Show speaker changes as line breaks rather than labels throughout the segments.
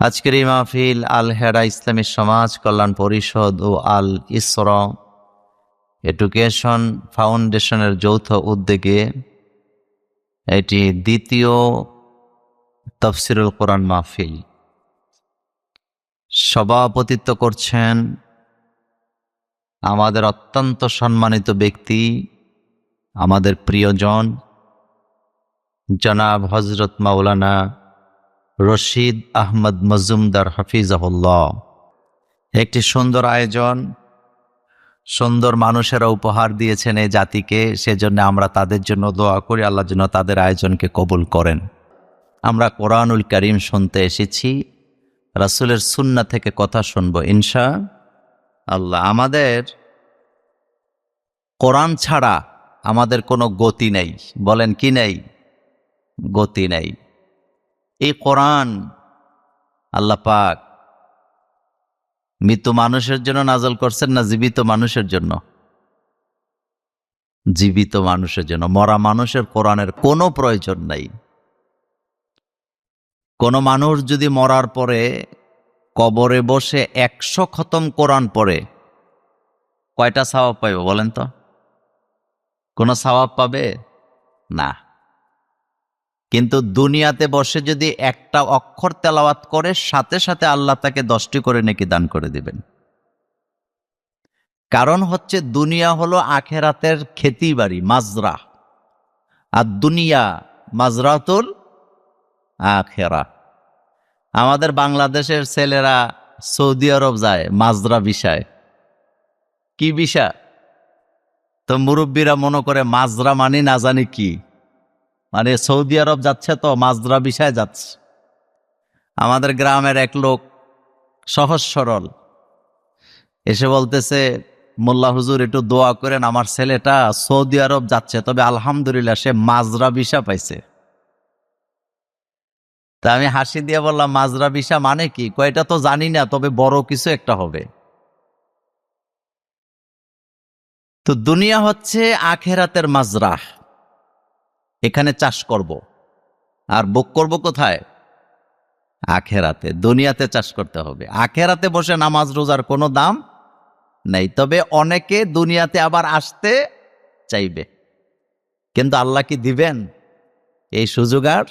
আজকের এই মাহফিল আল হেরা ইসলামী সমাজ কল্যাণ পরিষদ ও আল ইসরা এডুকেশন ফাউন্ডেশনের যৌথ উদ্যোগে এটি দ্বিতীয় তাফসিরুল কোরআন মাহফিল। সভাপতিত্ব করছেন আমাদের অত্যন্ত সম্মানিত ব্যক্তি, আমাদের প্রিয়জন জনাব হযরত মাওলানা রশিদ আহমদ মজুমদার হাফিজাহুল্লাহ। একটি সুন্দর আয়োজন, সুন্দর মানুষেরা উপহার দিয়েছেন এই জাতিকে, সেজন্য আমরা তাদের জন্য দোয়া করি আল্লাহ যেন তাদের আয়োজনকে কবুল করেন। আমরা কোরআনুল কারীম শুনতে এসেছি, রাসূলের সুন্নাহ থেকে কথা শুনবো ইনশা আল্লাহ। আমাদের কোরআন ছাড়া আমাদের কোনো গতি নেই। বলেন কি নেই? গতি নেই। এই কোরআন আল্লাহ পাক মৃত মানুষের জন্য নাযিল করছেন না জীবিত মানুষের জন্য? জীবিত মানুষের জন্য। মরা মানুষের কোরআনের কোনো প্রয়োজন নাই। কোন মানুষ যদি মরার পরে কবরে বসে 100 খতম কোরআন পড়ে কয়টা সওয়াব পাইবে বলেন তো? কোনো সওয়াব পাবে না। কিন্তু দুনিয়াতে বসে যদি একটা অক্ষর তেলাওয়াত করে সাথে সাথে আল্লাহ তাকে 10টি করে নেকি দান করে দিবেন। কারণ হচ্ছে দুনিয়া হলো আখেরাতের খেতি বাড়ি, মাজরা। আর দুনিয়া মাজরাতুল আখেরা। আমাদের বাংলাদেশের ছেলেরা সৌদি আরব যায় মাজরা বিষয়। কি বিষয়? তো মুরব্বীরা মনে করে মাজরা মানে না জানি কি, মানে সৌদি আরব যাচ্ছে তো মাজরা বিষয় যাচ্ছে। আমাদের গ্রামের এক লোক সহজ সরল এসে বলতেছে, মোল্লা হুজুর একটু দোয়া করেন, আমার ছেলেটা সৌদি আরব যাচ্ছে, তবে আলহামদুলিল্লাহ সে মাজরা ভিসা পাইছে। তা আমি হাসি দিয়ে বললাম, মাজরা ভিসা মানে কি? কয়টা তো জানি না, তবে বড় কিছু একটা হবে। তো দুনিয়া হচ্ছে আখেরাতের মাজরা। এখানে চাষ করব, আর ভোগ করব কোথায়? আখেরাতে। দুনিয়াতে চাষ করতে হবে। আখেরাতে বসে নামাজ রোজার কোনো দাম নেই। তবে অনেকে দুনিয়াতে আবার আসতে চাইবে, কিন্তু আল্লাহ কি দিবেন এই সুযোগ? আর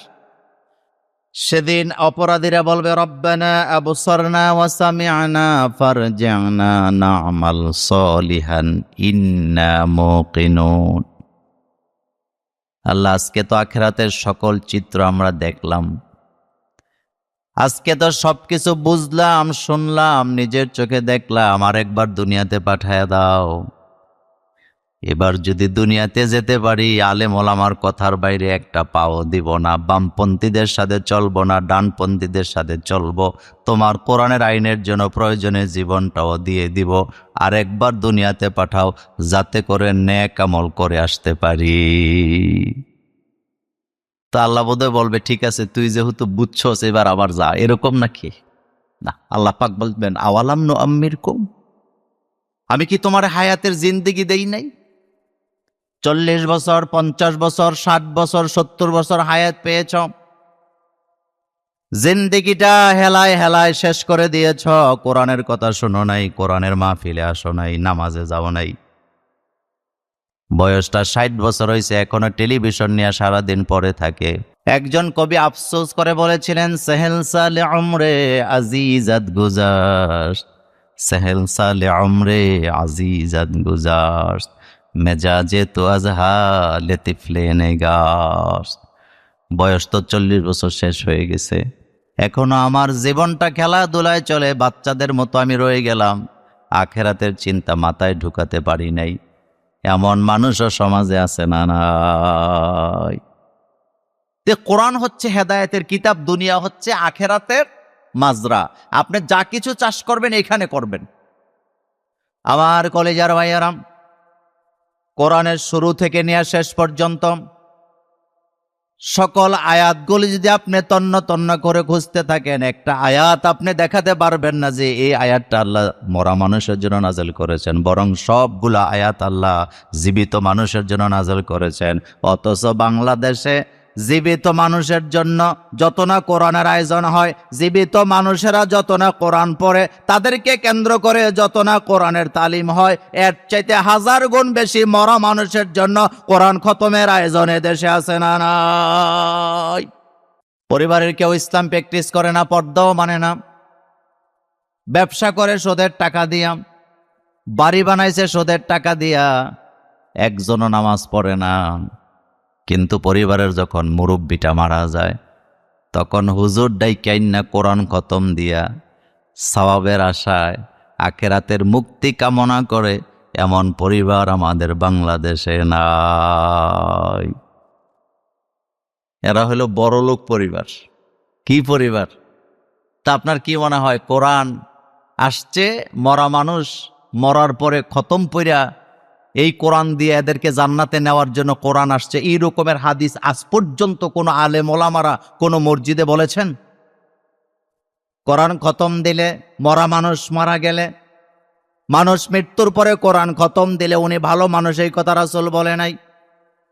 সেদিন অপরাধীরা বলবে, রব্বানা আবসারনা ওয়া সামি'না ফারজি'না না'মাল সলিহান ইন্না মুকিনুন। আল্লাহ, আজকে তো আখিরাতের সকল চিত্র আমরা দেখলাম, আজকে তো সবকিছু বুঝলাম, শুনলাম, নিজের চোখে দেখলাম, আর একবার দুনিয়াতে পাঠায় দাও। এবার যদি দুনিয়াতে যেতে পারি, আলেম ওলামার কথার বাইরে একটা পাও দিব না, বামপন্থীদের সাথে চলবো না, ডানপন্থীদের সাথে চলবো, তোমার কোরআনের আইনের জন্য প্রয়োজনে জীবনটাও দিয়ে দিব। আর একবার দুনিয়াতে পাঠাও যাতে করে নেক আমল করে আসতে পারি। তা আল্লাহ বোধহয় বলবে, ঠিক আছে তুই যেহেতু বুঝছস এবার আবার যা। এরকম নাকি? না, আল্লাহ পাক বলবেন, আওয়ালাম নুআম্মিরকুম, আমি কি তোমার হায়াতের জিন্দেগি দেই নাই? 40 বছর, 50 বছর, 60 বছর, 70 বছর হায়াত পেয়েছ, জিন্দেগিটা হেলায় হেলায় শেষ করে দিয়েছ। কোরআনের কথা শোনো নাই, কোরআনের মাহফিলে আসো নাই, নামাজে যাও নাই। বয়সটা 60 বছর হয়েছে, এখনো টেলিভিশন নিয়ে সারাদিন পরে থাকে। একজন কবি আফসোস করে বলেছিলেন, সেহেল সালে উমরে আজিজাত গুজার, সেহেল সালে উমরে আজিজাত গুজার, মেজাজে তো আজহা লেতিফলে নেগার। বয়স তো 40 বছর শেষ হয়ে গেছে, এখনো আমার জীবনটা খেলাধুলায় চলে, বাচ্চাদের মতো আমি রয়ে গেলাম, আখেরাতের চিন্তা মাথায় ঢুকাতে পারি নাই। এমন মানুষও সমাজে আছে না? নাই। কোরআন হচ্ছে হেদায়েতের কিতাব, দুনিয়া হচ্ছে আখেরাতের মাজরা। আপনি যা কিছু চাষ করবেন এখানে করবেন। আমার কলেজার ভাইয়ারাম, কোরআনের শুরু থেকে নিয়ে শেষ পর্যন্ত সকল আয়াতগুলি যদি আপনি তন্ন তন্ন করে খুঁজতে থাকেন, একটা আয়াত আপনি দেখাতে পারবেন না যে এই আয়াতটা আল্লাহ মরা মানুষের জন্য নাযিল করেছেন, বরং সবগুলা আয়াত আল্লাহ জীবিত মানুষের জন্য নাযিল করেছেন। অথচ বাংলাদেশে জীবিত মানুষের জন্য যত না কোরআনের আয়োজন হয়, জীবিত মানুষেরা যত না কোরআন পড়ে, তাদেরকে কেন্দ্র করে যত না কোরআনের তালিম হয়, এর চাইতে 1000 গুণ বেশি মরা মানুষের জন্য কোরআন খতমের আয়োজন দেশে আছে না নাই? পরিবারের কেউ ইসলাম প্র্যাকটিস করে না, পর্দাও মানে না, ব্যবসা করে সুদের টাকা দিয়া, বাড়ি বানাইছে সুদের টাকা দিয়া, একজনও নামাজ পড়ে না। কিন্তু পরিবারের যখন মুরব্বিটা মারা যায়, তখন হুজুর ডাইকাইন্না কোরআন খতম দিয়া সওয়াবের আশায় আখিরাতের মুক্তি কামনা করে এমন পরিবার আমাদের বাংলাদেশে নাই। এরা হলো বড়লোক পরিবার। কি পরিবার? তা আপনার কি মনে হয়, কোরআন আসছে, মরা মানুষ মরার পরে খতম পইরা এই কোরআন দিয়ে এদেরকে জান্নাতে নেওয়ার জন্য কোরআন আসছে, এই রকমের হাদিস আজ পর্যন্ত কোনো আলেম ওলামারা কোনো মসজিদে বলেছেন? কোরআন খতম দিলে, মরা মানুষ মারা গেলে, মানুষ মৃত্যুর পরে কোরআন খতম দিলে উনি ভালো মানুষ, এই কথা রাসূল বলে নাই।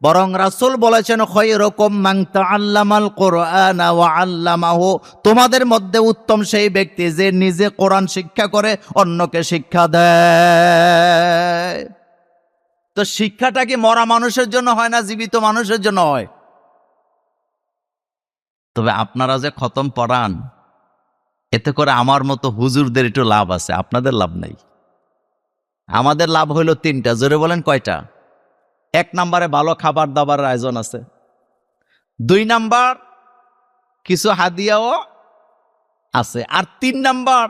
বরং রাসূল বলেছেন, খায়রুকুম মান তাআল্লামাল কুরআনা ওয়া আল্লামাহু, তোমাদের মধ্যে উত্তম সেই ব্যক্তি যে নিজে কোরআন শিক্ষা করে অন্যকে শিক্ষা দেয়। তো শিক্ষাটা কি মরা মানুষের জন্য হয় না জীবিত মানুষের জন্য হয়? তবে আপনারা যে খতম পড়ান, এতে করে আমার মতো হুজুরদের একটু লাভ আছে, আপনাদের লাভ নাই। আমাদের লাভ হইল 3টা। জোরে বলেন কয়টা? 1 নম্বরে ভালো খাবার দাবারের আয়োজন আছে। 2 নাম্বার কিছু হাদিয়াও আছে। আর 3 নাম্বার,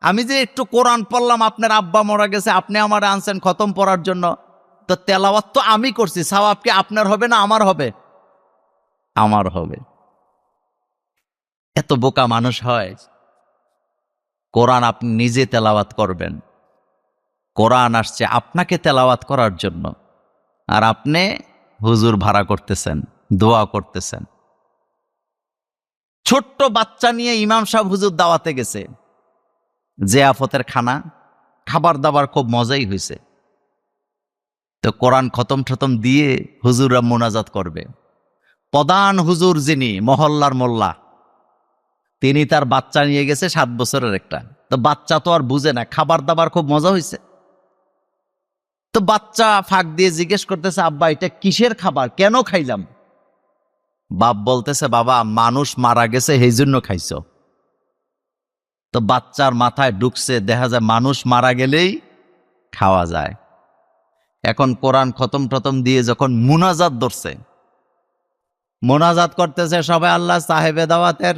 আমি যে একটু কোরআন পড়লাম, আপনার আব্বা মরা গেছে, আপনি আমার আনছেন খতম পড়ার জন্য, তো তেলাওয়াত তো আমি করছি, সওয়াব কি আপনার হবে না আমার হবে? আমার হবে। এত বোকা মানুষ হয়? কোরআন আপনি নিজে তেলাওয়াত করবেন, কোরআন আসছে আপনাকে তেলাওয়াত করার জন্য, আর আপনি হুজুর ভাড়া করতেছেন, দোয়া করতেছেন। ছোট্ট বাচ্চা নিয়ে ইমাম সাহেব হুজুর দাওয়াতে গেছে, জিয়াফতের খানা, খাবার দাবার খুব মজাই হয়েছে। তো কোরআন খতম ঠতম দিয়ে হুজুররা মোনাজাত করবে। প্রধান হুজুর যিনি, মহল্লার মোল্লা, তিনি তার বাচ্চা নিয়ে গেছে 7 বছরের একটা। তো বাচ্চা তো আর বুঝে না, খাবার দাবার খুব মজা হয়েছে। তো বাচ্চা ফাঁক দিয়ে জিজ্ঞেস করতেছে, আব্বা এটা কিসের খাবার, কেন খাইলাম? বাপ বলতেছে, বাবা মানুষ মারা গেছে এই জন্য খাইছো। তো বাচ্চার মাথায় ঢুকছে, দেখা যায় মানুষ মারা গেলেই খাওয়া যায়। এখন কোরআন খতম টতম দিয়ে যখন মুনাজাত ধরছে, মোনাজাত করতেছে সবাই, আল্লাহ সাহেবে দাওয়াতের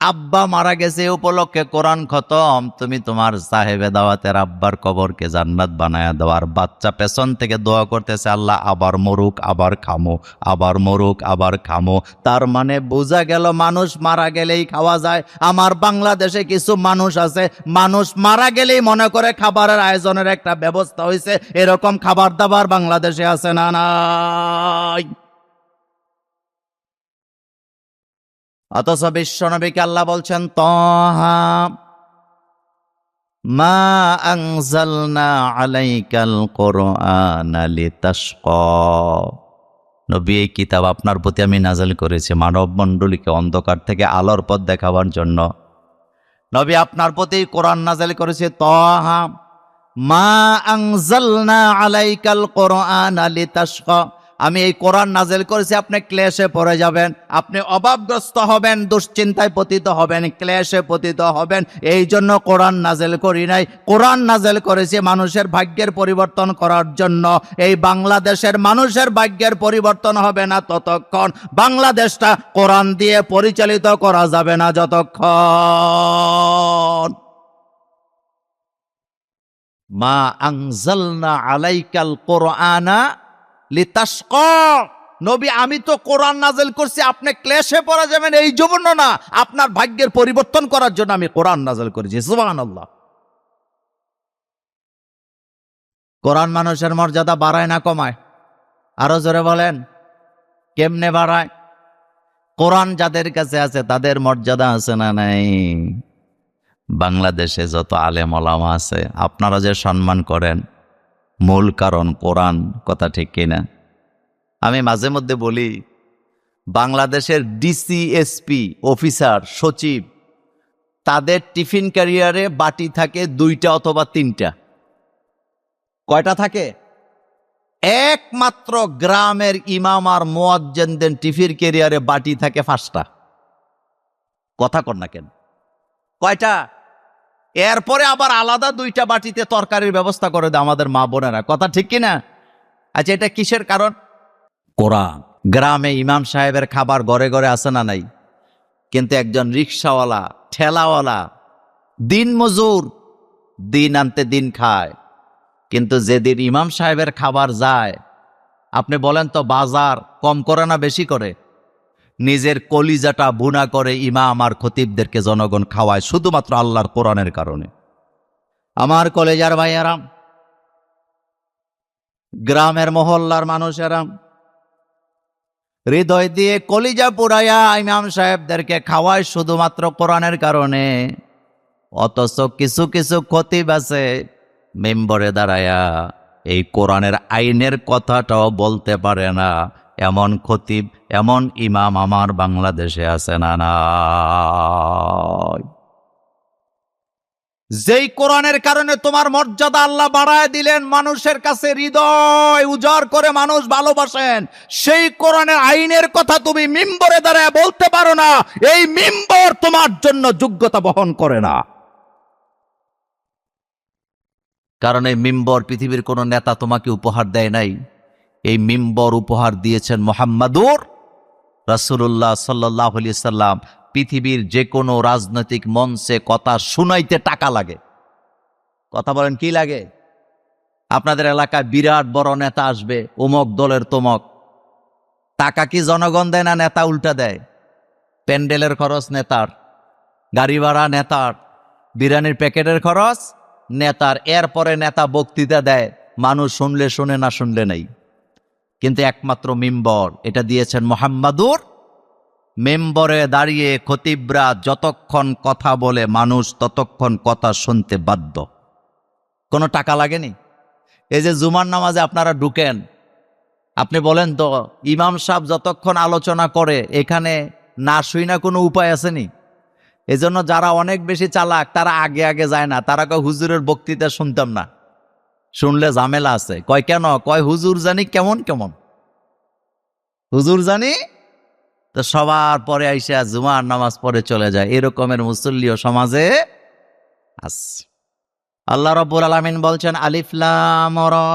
আব্বা মারা গেছে উপলক্ষে কোরআন খতম, তুমি তোমার সাহেবে দাওয়াতের আব্বার কবরকে জান্নাত বানায়া দাও। আর বাচ্চা পেছন থেকে দোয়া করতেছে, আল্লাহ আবার মরুক আবার খামো, আবার মরুক আবার খামো। তার মানে বোঝা গেল মানুষ মারা গেলেই খাওয়া যায়। আমার বাংলাদেশে কিছু মানুষ আছে, মানুষ মারা গেলেই মনে করে খাবারের আয়োজনের একটা ব্যবস্থা হয়েছে। এরকম খাবার দাবার বাংলাদেশে আছে না নাই? অথচ বিশ্বনবীকে আল্লাহ বলছেন, তাহা মা আনজালনা আলাইকাল কুরআনা লিতাশকা, নবী এই কিতাব আপনার প্রতি আমি নাযিল করেছি মানব মণ্ডলীকে অন্ধকার থেকে আলোর পথ দেখাবার জন্য। নবী আপনার প্রতি কোরআন নাযিল করেছে, তাহা মা আনজালনা আলাইকাল কুরআনা লিতাশকা, আমি এই কোরআন নাযিল করেছি আপনি ক্লেশে পড়ে যাবেন, আপনি অভাবগ্রস্ত হবেন, দুশ্চিন্তায় পতিত হবেন, ক্লেশে পতিত হবেন, এই জন্য কোরআন নাযিল করি নাই। কোরআন নাযিল করেছি মানুষের ভাগ্যের পরিবর্তন করার জন্য। এই বাংলাদেশের মানুষের ভাগ্যের পরিবর্তন হবে না ততক্ষণ, বাংলাদেশটা কোরআন দিয়ে পরিচালিত করা যাবে না যতক্ষণ। মা আনজালনা আলাইকাল কুরআনা লিতাশকা, নবী আমি তো কোরআন নাযিল করছি আপনি ক্লেশে পড়ে যাবেন এই জন্য না, আপনার ভাগ্যের পরিবর্তন করার জন্য আমি কোরআন নাযিল করেছি। সুবহানাল্লাহ। কোরআন মানুষের মর্যাদা বাড়ায় না কমায়? আরো জোরে বলেন, কেমনে বাড়ায়? কোরআন যাদের কাছে আছে তাদের মর্যাদা আছে না নাই? বাংলাদেশে যত আলেম ওলামা আছে আপনারা যে সম্মান করেন, মূল কারণ কোরআন, কথা ঠিক কিনা? আমি মাঝে মধ্যে বলি, বাংলাদেশের ডিসি, এসপি, অফিসার, সচিব, তাদের টিফিন ক্যারিয়ারে বাটি থাকে 2টা অথবা 3টা। কয়টা থাকে? একমাত্র গ্রামের ইমাম আর মুয়াজ্জিনদের টিফিন ক্যারিয়ারে বাটি থাকে 5টা। কথা কর না কেন? কয়টা? এরপরে আবার আলাদা 2টা বাটিতে তরকারির ব্যবস্থা করে দেয় আমাদের মা বোনেরা। কথা ঠিক কিনা? আচ্ছা, এটা কিসের কারণ? কোরআন। গ্রামে ইমাম সাহেবের খাবার ঘরে ঘরে আছে না নাই? কিন্তু একজন রিক্সাওয়ালা, ঠেলাওয়ালা, দিন মজুর, দিন আনতে দিন খায়, কিন্তু যেদিন ইমাম সাহেবের খাবার যায়, আপনি বলেন তো বাজার কম করে না বেশি করে? নিজের কলিজাটা বুনা করে ইমাম আর খতিবদেরকে জনগণ খাওয়ায় শুধুমাত্র আল্লাহর কোরআনের কারণে। আমার কলেজার ভাইয়েরা, গ্রামের মহল্লার মানুষেরা, হৃদয় দিয়ে কলিজা পুরাইয়া ইমাম সাহেবদেরকে খাওয়ায় শুধুমাত্র কোরআনের কারণে। অথচ কিছু কিছু খতিব আছে মেম্বরে দাঁড়ায়া এই কোরআনের আইনের কথাটাও বলতে পারে না। এমন খতিব, এমন ইমাম আমার বাংলাদেশে আছে না নাই? যেই কোরআনের কারণে তোমার মর্যাদা আল্লাহ বাড়ায় দিলেন, মানুষের কাছে হৃদয় উজাড় করে মানুষ ভালোবাসেন, সেই কোরআনের আইনের কথা তুমি মিম্বরে দাঁড়ায় বলতে পারো না। এই মিম্বর তোমার জন্য যোগ্যতা বহন করে না। কারণ এই মিম্বর পৃথিবীর কোন নেতা তোমাকে উপহার দেয় নাই। এই মিম্বর উপহার দিয়েছেন মুহাম্মাদুর রাসূলুল্লাহ সাল্লাল্লাহু আলাইহি সাল্লাম। পৃথিবীর যে কোনো রাজনৈতিক মঞ্চে কথা শুনাইতে টাকা লাগে। কথা বলেন, কি লাগে? আপনাদের এলাকায় বিরাট বড় নেতা আসবে, অমুক দলের তমক, টাকা কি জনগণ দেয় না নেতা উল্টা দেয়? প্যান্ডেলের খরচ নেতার, গাড়ি ভাড়া নেতার, বিরিয়ানির প্যাকেটের খরচ নেতার। এরপরে নেতা বক্তৃতা দেয়, মানুষ শুনলে শুনে না শুনলে নাই। কিন্তু একমাত্র মিম্বর এটা দিয়েছেন মুহাম্মাদুর। মেম্বরে দাঁড়িয়ে খতিবরা যতক্ষণ কথা বলে মানুষ ততক্ষণ কথা শুনতে বাধ্য। কোনো টাকা লাগেনি। এই যে জুমার নামাজে আপনারা ঢুকেন, আপনি বলেন তো ইমাম সাহেব যতক্ষণ আলোচনা করে এখানে না শুই না কোনো উপায় আসেনি? এজন্য যারা অনেক বেশি চালাক তারা আগে আগে যায় না। তারা কয় হুজুরের বক্তৃতা শুনতাম না, শুনলে ঝামেলা আছে। কয় কেন? কয় হুজুর জানি কেমন কেমন, হুজুর জানি। তো সবার পরে আইসা জুমার নামাজ পড়ে চলে যায়। এরকমের মুসল্লিও সমাজে আছে। আল্লাহ রাব্বুল আলামিন বলছেন, আলিফ লাম রা,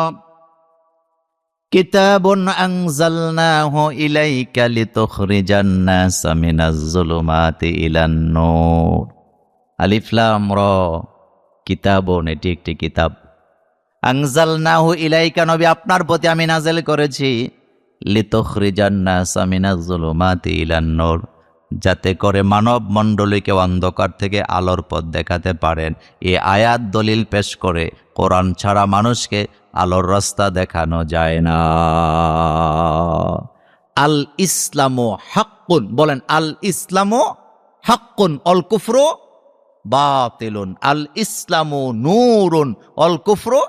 কিতাবুন আনজালনাহু ইলাইকা লিতুখরিজান নাসা মিনাজ যুলুমাতি ইলান নূর। আলিফ লাম রা, কিতাবুন, এটি একটি কিতাব। আনজালনাহু ইলাইকা, নবী আপনার প্রতি আমি নাযিল করেছি, লিতুখরিজান নাসা মিনাজ যুলুমাতি ইলান নূর, যাতে করে মানব মণ্ডলীকে অন্ধকার থেকে আলোর পথ দেখাতে পারেন। এই আয়াত দলিল পেশ করে কোরআন ছাড়া মানুষকে আলোর রাস্তা দেখানো যায় না। আল ইসলামু হাক্কুন, বলেন আল ইসলামু হাক্কুন অল কুফরু বাতিলুন। আল ইসলামু নূরুন অল কুফরু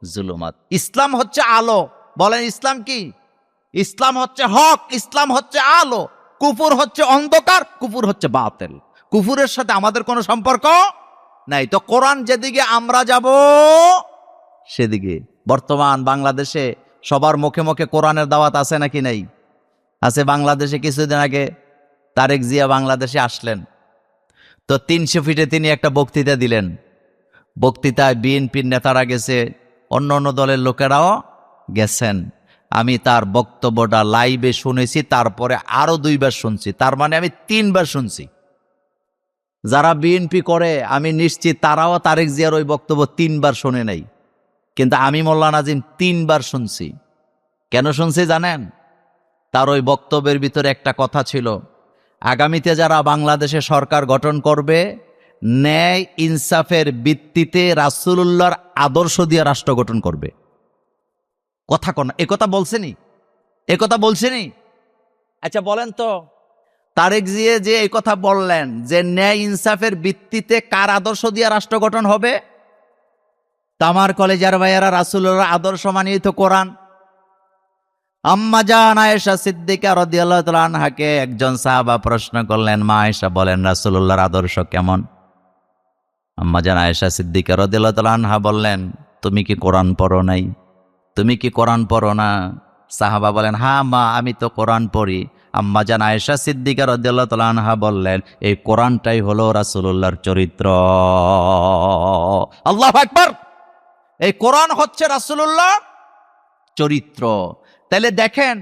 জুলুমাত। ইসলাম হচ্ছে আলো। বলেন ইসলাম কি? ইসলাম হচ্ছে হক, ইসলাম হচ্ছে আলো। কুফুর হচ্ছে অন্ধকার, কুফুর হচ্ছে বাতিল। কুফুরের সাথে আমাদের কোনো সম্পর্ক নাই। তো কোরআন যেদিকে আমরা যাব সেদিকে। বর্তমান বাংলাদেশে সবার মুখে মুখে কোরআনের দাওয়াত আছে নাকি নাই? আছে। বাংলাদেশে কিছুদিন আগে তারেক জিয়া বাংলাদেশে আসলেন, তো 300 ফিটে তিনি একটা বক্তৃতা দিলেন। বক্তৃতায় বিএনপির নেতারা গেছে, অন্য অন্য দলের লোকেরাও গেছেন। আমি তার বক্তব্যটা লাইভে শুনেছি, তারপরে আরো 2 বার শুনছি, তার মানে আমি 3 বার শুনছি। যারা বিএনপি করে আমি নিশ্চিত তারাও তারেক জিয়ার ওই বক্তব্য 3 বার শোনে নাই, কিন্তু আমি মোল্লা নাজিম 3 বার শুনছি। কেন শুনছি জানেন? তার ওই বক্তব্যের ভিতরে একটা কথা ছিল, আগামীতে যারা বাংলাদেশে সরকার গঠন করবে ন্যায় ইনসাফের ভিত্তিতে রাসূলুল্লাহর আদর্শ দিয়ে রাষ্ট্র গঠন করবে। কথা কন, একথা বলছেনি? একথা বলছেনি? আচ্ছা বলেন তো, তারেক জিয়া যে এই কথা বললেন যে ন্যায় ইনসাফের ভিত্তিতে কার আদর্শ দিয়ে রাষ্ট্র গঠন হবে? তামার কলেজার ভাইয়ারা, রাসূলুল্লাহর আদর্শ মানেই তো কোরআন। আম্মা জান আয়েশা সিদ্দিকা রাদিয়াল্লাহু তাআলা আনহাকে একজন সাহাবা প্রশ্ন করলেন, মা আয়েশা বলেন রাসূলুল্লাহর আদর্শ কেমন? আম্মা জান আয়েশা সিদ্দিকা রাদিয়াল্লাহু তাআলা আনহা বললেন, তুমি কি কোরআন পড়ো নাই? তুমি কি কোরআন পড়ো না? সাহাবা বলেন, হ্যাঁ মা, আমি তো কোরআন পড়ি। আম্মা জান আয়েশা সিদ্দিকা রাদিয়াল্লাহু তাআলা আনহা বললেন, এই কোরআনটাই হলো রাসূলুল্লাহর চরিত্র। আল্লাহু আকবার! এই কোরআন হচ্ছে রাসূলুল্লাহর চরিত্র। তাহলে দেখেন,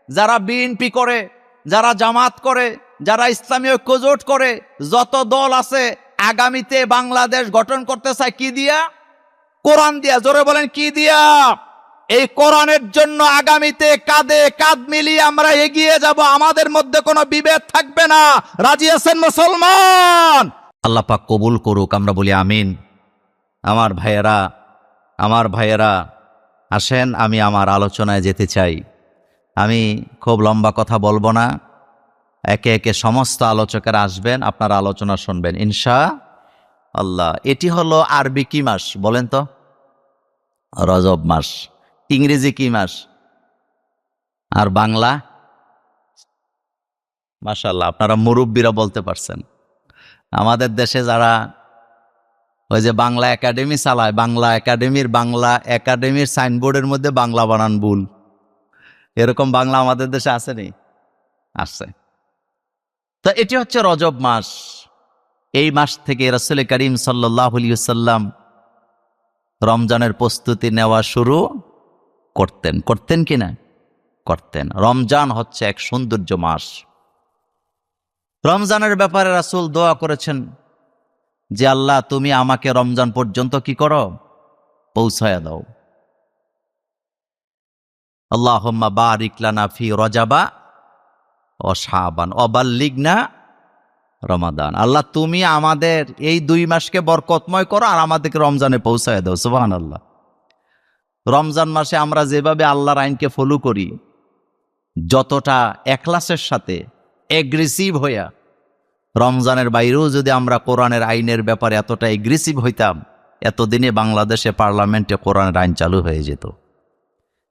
যারা বিএনপি করে, যারা জামাত করে, যারা ইসলামী ঐক্যজোট করে, যত দল আছে, আগামীতে বাংলাদেশ গঠন করতে চায় কি দিয়া? কোরআন দিয়া। জোরে বলেন কি দিয়া? এই কোরআনের জন্য আগামীতে কাঁধে কাঁধ মিলিয়ে আমরা এগিয়ে যাব, আমাদের মধ্যে কোনো বিভেদ থাকবে না। রাজি আছেন মুসলমান? আল্লাহ পাক কবুল করুক, আমরা বলি আমিন। আমার ভাইয়েরা আসেন, আমি আমার আলোচনায় যেতে চাই। আমি খুব লম্বা কথা বলবো না, একে একে সমস্ত আলোচকেরা আসবেন, আপনারা আলোচনা শুনবেন ইনশা আল্লাহ। এটি হলো আরবি কি মাস বলেন তো? রজব মাস। ইংরেজি কি মাস? আর বাংলা? মাশাআল্লাহ, আপনারা মুরব্বীরা বলতে পারছেন। আমাদের দেশে যারা ওই যে বাংলা একাডেমি চালায়, বাংলা একাডেমির সাইনবোর্ডের মধ্যে বাংলা বানান ভুল, এরকম বাংলা আমাদের দেশে আসেনি? আসছে। তো এটি হচ্ছে রজব মাস। এই মাস থেকে রাসূল করিম সাল্লাল্লাহু আলাইহি ওয়াসাল্লাম রমজানের প্রস্তুতি নেওয়া শুরু করতেন কিনা? করতেন। রমজান হচ্ছে এক সৌন্দর্য মাস। রমজানের ব্যাপারে রাসূল দোয়া করেছেন যে আল্লাহ, তুমি আমাকে রমজান পর্যন্ত কি করো? পৌঁছায়া দাও। আল্লাহুম্মা বারিক লানা ফি রজাবা ও শাবান ও বাল্লিগনা রমাদান। আল্লাহ, তুমি আমাদের এই 2 মাসকে বরকতময় করো আর আমাদেরকে রমজানে পৌঁছায় দাও। সুবহানাল্লাহ। রমজান মাসে আমরা যেভাবে আল্লাহর আইনকে ফলো করি, যতটা এখলাসের সাথে এগ্রেসিভ হইয়া, রমজানের বাইরেও যদি আমরা কোরআনের আইনের ব্যাপারে এতটা এগ্রেসিভ হইতাম, এতদিনে বাংলাদেশে পার্লামেন্টে কোরআনের আইন চালু হয়ে যেত।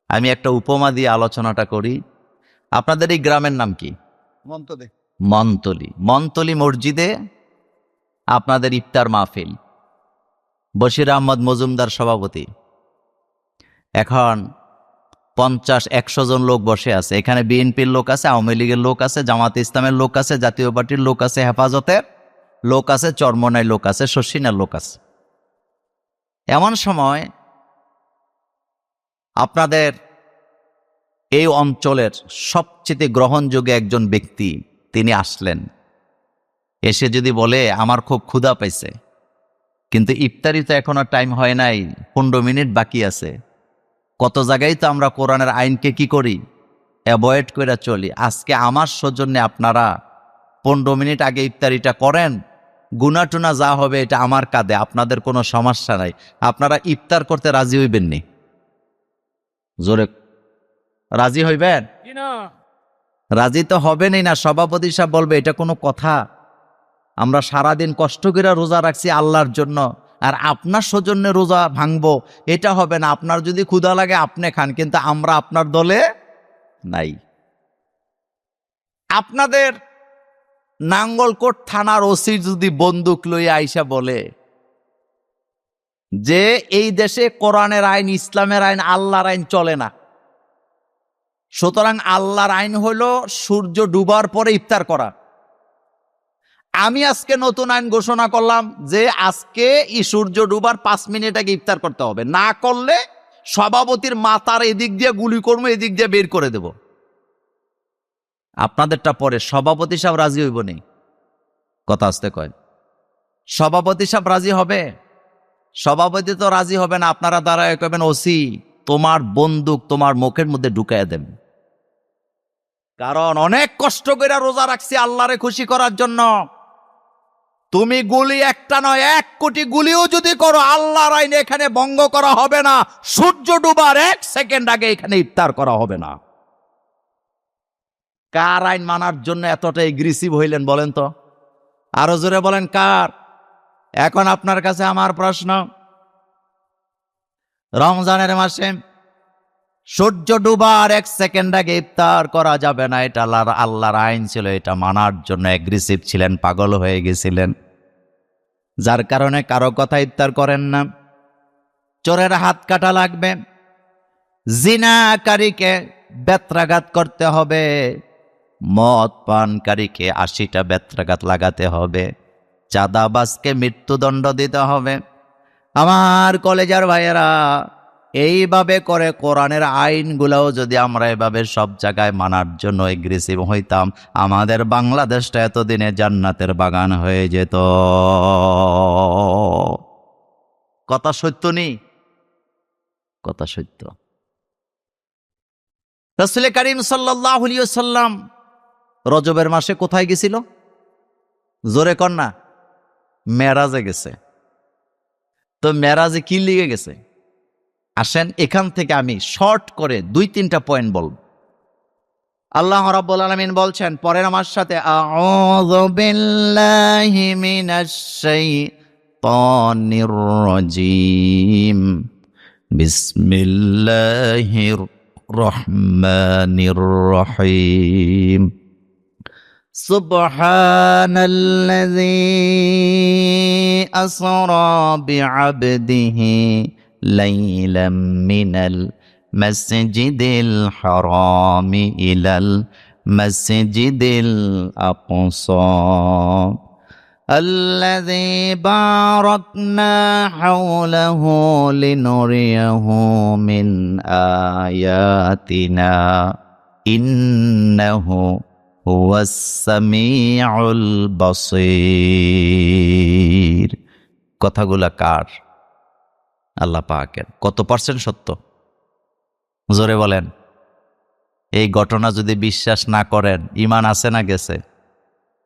আমি একটা উপমা দিয়ে আলোচনাটা করি। আপনাদের এই গ্রামের নাম কি? মন্তলি মসজিদে আপনাদের ইফতার মাহফিল, বশির আহমদ মজুমদার সভাপতি। এখন 50-100 জন লোক বসে আছে। এখানে বিএনপির লোক আছে, আওয়ামী লীগের লোক আছে, জামাতে ইসলামের লোক আছে, জাতীয় পার্টির লোক আছে, হেফাজতের লোক আছে, চরমনায় লোক আছে, শশিনার লোক আছে। এমন সময় আপনাদের এই অঞ্চলের সবচেয়ে গ্রহণযোগ্য একজন ব্যক্তি তিনি আসলেন। এসে যদি বলে, আমার খুব ক্ষুধা পাইছে, কিন্তু ইফতারি তো এখনো টাইম হয় নাই, 15 মিনিট বাকি আছে। কত জায়গায় তো আমরা কোরআনের আইনকে কি করি? অ্যাভয়েড করে চলি। আজকে আমার সৌজন্যে আপনারা 15 মিনিট আগে ইফতারিটা করেন, গুনা টুনা যা হবে এটা আমার কাঁধে, আপনাদের কোনো সমস্যা নাই। আপনারা ইফতার করতে রাজি হইবেননি? জোরে রাজি হইবেন? রাজি তো হবেনই না। সভাপতি সাহেব বলবে, এটা কোনো কথা? আমরা সারাদিন কষ্ট করে রোজা রাখছি আল্লাহর জন্য, আর আপনার সৌজন্যে রোজা ভাঙবো, এটা হবে না। আপনার যদি ক্ষুধা লাগে আপনি খান, কিন্তু আমরা আপনার দলে নাই। আপনাদের নাঙ্গলকোট থানার ওসি যদি বন্দুক লইয়া আইসা বলে যে এই দেশে কোরআনের আইন, ইসলামের আইন, আল্লাহর আইন চলে না, সুতরাং আল্লাহর আইন হলো সূর্য ডুবার পরে ইফতার করা। আমি আজকে নতুন আইন ঘোষণা করলাম যে আজকে সূর্য ডুবার 5 মিনিট আগে ইফতার করতে হবে, না করলে সভাপতির মাথার এদিক দিয়ে গুলি করবো, এদিক দিয়ে বের করে দেব। আপনাদেরটা পরে। সভাপতি সাহেব রাজি হইব নি? কথা আসতে কয়। সভাপতি সাহেব রাজি হবে? সভাপতি তো রাজি হবে না। আপনারা দাঁড়ায় কবেন, ওসি তোমার বন্দুক তোমার মুখের মধ্যে ঢুকাইয়া দেন। কারণ অনেক কষ্ট করে রোজা রাখছি আল্লাহরে খুশি করার জন্য। তুমি গুলি একটা নয়, 1 কোটি গুলিও যদি করো, আল্লাহর আইন এখানে ভঙ্গ করা হবে না। সূর্য ডুবার 1 সেকেন্ড আগে এখানে ইফতার করা হবে না। কার আইন মানার জন্য এতটা এগ্রেসিভ হইলেন বলেন তো? আরো জোরে বলেন, কার? এখন আপনার কাছে আমার প্রশ্ন, রমজানের মাসে সূর্য ডুবার 1 সেকেন্ড আগে ইফতার করা যাবে না, এটা আল্লাহর আইন ছিল। এটা মানার জন্য অ্যাগ্রেসিভ ছিলেন, পাগল হয়ে গেছিলেন, যার কারণে কারো কথা ইফতার করেন না। চোরের হাত কাটা লাগবে, জিনাকারীকে বেত্রাঘাত করতে হবে, মদ পানকারীকে 80টা বেত্রাঘাত লাগাতে হবে, চাঁদাবাজকে মৃত্যুদণ্ড দিতে হবে। আমার কলেজার ভাইয়েরা, এইভাবে করে কোরআনের আইনগুলোও যদি আমরা এভাবে সব জায়গায় মানার জন্য এগ্রেসিভ হইতাম, আমাদের বাংলাদেশটা এতদিনে জান্নাতের বাগান হয়ে যেত। কথা সত্য নেই? কথা সত্য। রাসূল করিম সাল্লাল্লাহু আলাইহি ওয়াসাল্লাম রজবের মাসে কোথায় গেছিল? জোরে কর না। মেরাজে গেছে। তো মেরাজে কি লিগে গেছে? আসেন এখান থেকে আমি শর্ট করে 2-3টা পয়েন্ট বলব। আল্লাহ রাব্বুল আলামিন বলছেন, পরের আমার সাথে, আউযু বিল্লাহি মিনাশ শাইতানির রাজীম, বিসমিল্লাহির রহমানির রহিম, সুবহানাল্লাযী আসরা বিআবদিহি লাইলাম মিনাল মাসজিদিল হারামি ইলাল মাসজিদিল আকসা الذي باركنا حوله لنريه من آياتنا إنه هو السميع البصير। কথাগুলা কার? আল্লাহ পাকের। কত পার্সেন্ট সত্য? জোরে বলেন। এই ঘটনা যদি বিশ্বাস না করেন, ঈমান আছে না গেছে?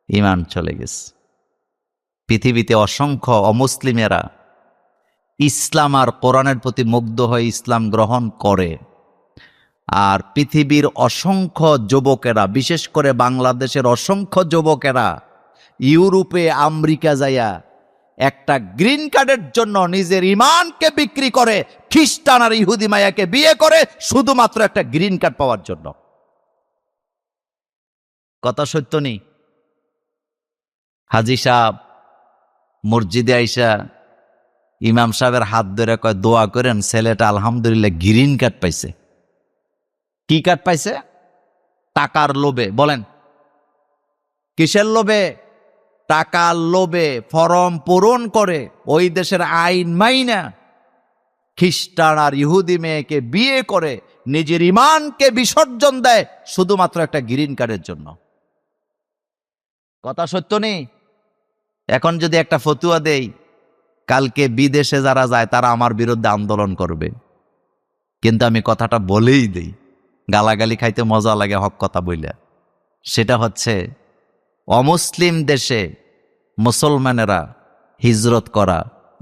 ঈমান চলে গেছে। পৃথিবীতে অসংখ্য অমুসলিমেরা ইসলাম আর কোরআনের প্রতি মুগ্ধ হয়ে ইসলাম গ্রহণ করে, আর পৃথিবীর অসংখ্য যুবকেরা, বিশেষ করে বাংলাদেশের অসংখ্য যুবকেরা ইউরোপে, আমেরিকা যাইয়া একটা গ্রিন কার্ডের জন্য নিজের ঈমানকে বিক্রি করে, খ্রিস্টান আর ইহুদি মায়াকে বিয়ে করে শুধুমাত্র একটা গ্রিন কার্ড পাওয়ার জন্য। কথা সত্য নেই? হাজী সাহেব মসজিদে আইসা ইমাম সাহেবের হাত ধরে কয়, দোয়া করেন ছেলেটা আলহামদুলিল্লাহ গ্রিন কার্ড পাইছে। কি কার্ড পাইছে? টাকার লোভে। বলেন কিসের লোভে? টাকার লোভে ফরম পূরণ করে ওই দেশের আইন মাইনা খ্রিস্টান আর ইহুদি মেয়েকে বিয়ে করে নিজের ঈমানকে বিসর্জন দেয় শুধুমাত্র একটা গ্রিন কার্ডের জন্য। কথা সত্য নেই? এখন যদি একটা ফতুয়া দেই, কালকে বিদেশে যারা যায় তারা আমার বিরুদ্ধে আন্দোলন করবে, কিন্তু আমি কথাটা বলেই দেই, গালাগালি খাইতে মজা লাগে হক কথা বইলা। সেটা হচ্ছে, অমুসলিম দেশে মুসলমানেরা হিজরত করা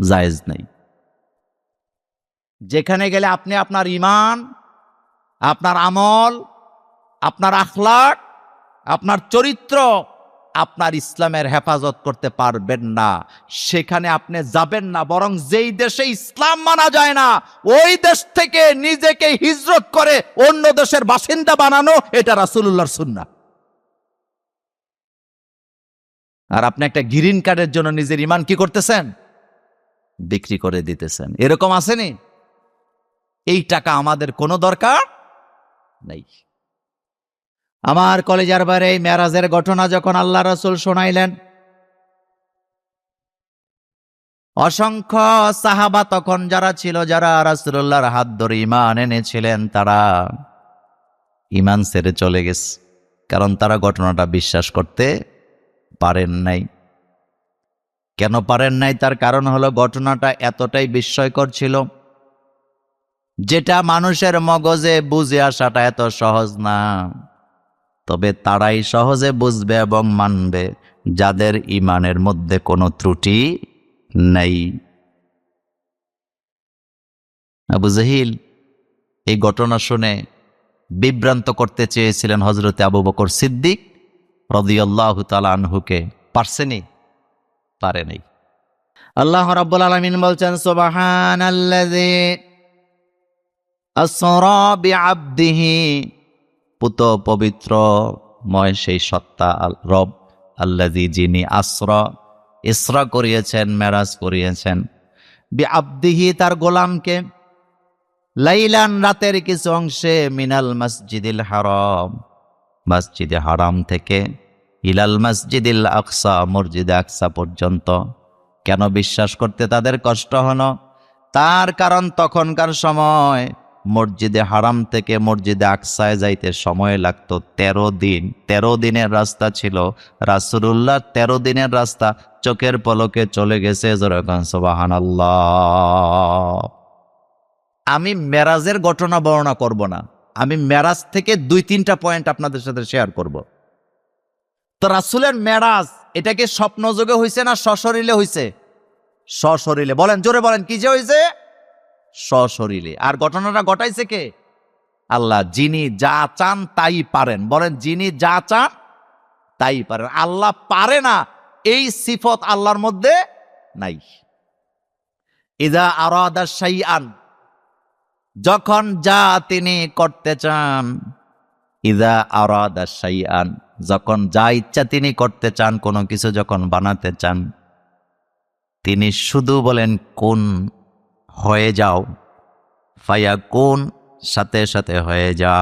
জায়েজ নাই। যেখানে গেলে আপনি আপনার ঈমান, আপনার আমল, আপনার আখলাক, আপনার চরিত্র, আপনার ইসলামের হেফাজত করতে পারবেন না, সেখানে আপনি যাবেন না। বরং যেই দেশে ইসলাম মানা যায় না, ওই দেশ থেকে নিজেকে হিজরত করে অন্য দেশের বাসিন্দা বানানো, এটা রাসূলুল্লাহর সুন্নাহ। আর আপনি একটা গ্রিন কার্ডের জন্য নিজের ঈমান কি করতেছেন? বিক্রি করে দিতেছেন। এরকম আসেনি? এই টাকা আমাদের কোনো দরকার নাই। আমার কলেজার বাইরে মেরাজের ঘটনা যখন আল্লাহ রাসূল শোনাইলেন, অসংখ্য সাহাবা তখন যারা ছিল, যারা রাসূলুল্লাহর হাত ধরে ঈমান এনেছিলেন, তারা ঈমান ছেড়ে চলে গেছে, কারণ তারা ঘটনাটা বিশ্বাস করতে পারেন নাই। কেন পারেন নাই? তার কারণ হলো ঘটনাটা এতটাই বিস্ময়কর ছিল, যেটা মানুষের মগজে বুঝে আসাটা এত সহজ না। তবে তারাই সহজে বুঝবে এবং মানবে যাদের ঈমানের মধ্যে কোনো ত্রুটি নেই। আবু জাহিল এই ঘটনা শুনে বিভ্রান্ত করতে চেয়েছিলেন হযরতে আবু বকর সিদ্দিক রাদিয়াল্লাহু তাআলা আনহুকে। পারছেনি? পারে নাই। আল্লাহ রাব্বুল আলামিন বলছেন, সুবহানাল্লাযী আসরা বিআবদিহি, পুত পবিত্রময় সেই সত্তা রব, আল্লাযী যিনি ইসরা করিয়েছেন, মেরাজ করিয়েছেন, বিআবদিহি তার গোলামকে, লাইলান রাতের কিছু অংশে, মিনাল মসজিদিল হারাম মসজিদে হারাম থেকে, ইলাল মসজিদিল আকসা মসজিদে আকসা পর্যন্ত। কেন বিশ্বাস করতে তাদের কষ্ট হলো? তার কারণ তখনকার সময় মসজিদে হারাম থেকে মসজিদে আকসায় যাইতে সময় লাগতো 13 দিন। 13 দিনের রাস্তা ছিল। রাসূলুল্লাহ 13 দিনের রাস্তা চোখের পলকে চলে গেছে। যেরকম সুবহানাল্লাহ। আমি মেরাজের ঘটনা বর্ণনা করব না, আমি মেরাজ থেকে 2-3টা পয়েন্ট আপনাদের সাথে শেয়ার করব। তো রাসূলের মেরাজ এটা কি স্বপ্নযোগে হয়েছে না সশরীরে হয়েছে? সশরীরে। বলেন, জোরে বলেন, কি যে হয়েছে? সশরীরে। আর ঘটনাটা ঘটাইছে কে? আল্লাহ, যিনি যা চান তাই পারেন। বলেন, যিনি যা চান তাই পারেন। আল্লাহ পারে না এই সিফত আল্লাহর মধ্যে নাই। ইযা আরাদা শাইআন, যখন যা তিনি করতে চান, ইযা আরাদা শাইআন, যখন যা ইচ্ছা তিনি করতে চান, কোনো কিছু যখন বানাতে চান, তিনি শুধু বলেন কোন, হয়ে যাও, ফায়াকুন, সাথে সাথে হয়ে যা।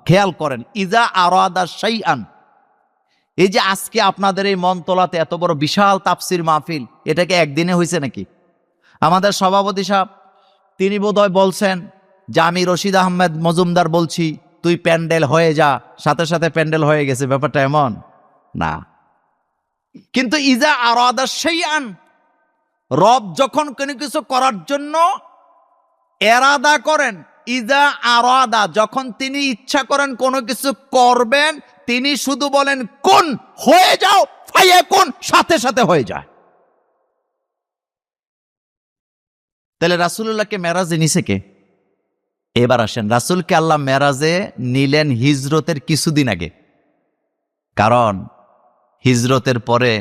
খেয়াল করেন, ইযা আরাদা শাইআন। এই যে আজকে আপনাদের এই মনতলাতে এত বড় বিশাল তাফসির মাহফিল, এটা কি একদিনে হয়েছে নাকি? আমাদের সভাপতি সাহেব তিনি বোধহয় বলছেন যে আমি রশিদ আহমেদ মজুমদার বলছি, তুই প্যান্ডেল হয়ে যা, সাথে সাথে প্যান্ডেল হয়ে গেছে। ব্যাপারটা এমন না। কিন্তু ইজা আরাদা শাইআন, রব যখন কোনো কিছু করার জন্য এরাদা করেন, ইজা আরাদা, যখন তিনি ইচ্ছা করেন কোনো কিছু করবেন, তিনি শুধু বলেন কোন, হয়ে যাও, ফায়াকুন, সাথে সাথে হয়ে যায়। তাহলে রাসূলুল্লাহকে মেরাজে নিছে কে? এবার আসেন, রাসূলকে আল্লাহ মেরাজে নিলেন হিজরতের কিছুদিন আগে। কারণ হিজরতের পরে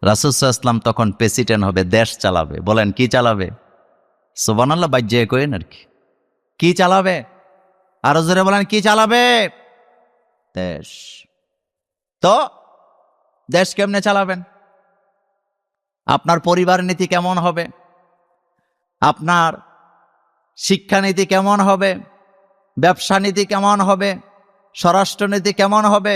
রাসূল সাল্লাল্লাহু আলাইহি ওয়াসাল্লাম তখন প্রেসিডেন্ট হবে, দেশ চালাবে। বলেন, কি চালাবে? সুবহানাল্লাহ, বাজ্যে কইেন আর কি চালাবে? আরো জোরে বলেন, কি চালাবে? দেশ। তো দেশ কেমনে চালাবেন? আপনার পরিবার নীতি কেমন হবে? আপনার শিক্ষানীতি কেমন হবে? ব্যবসা নীতি কেমন হবে? স্বরাষ্ট্রনীতি কেমন হবে?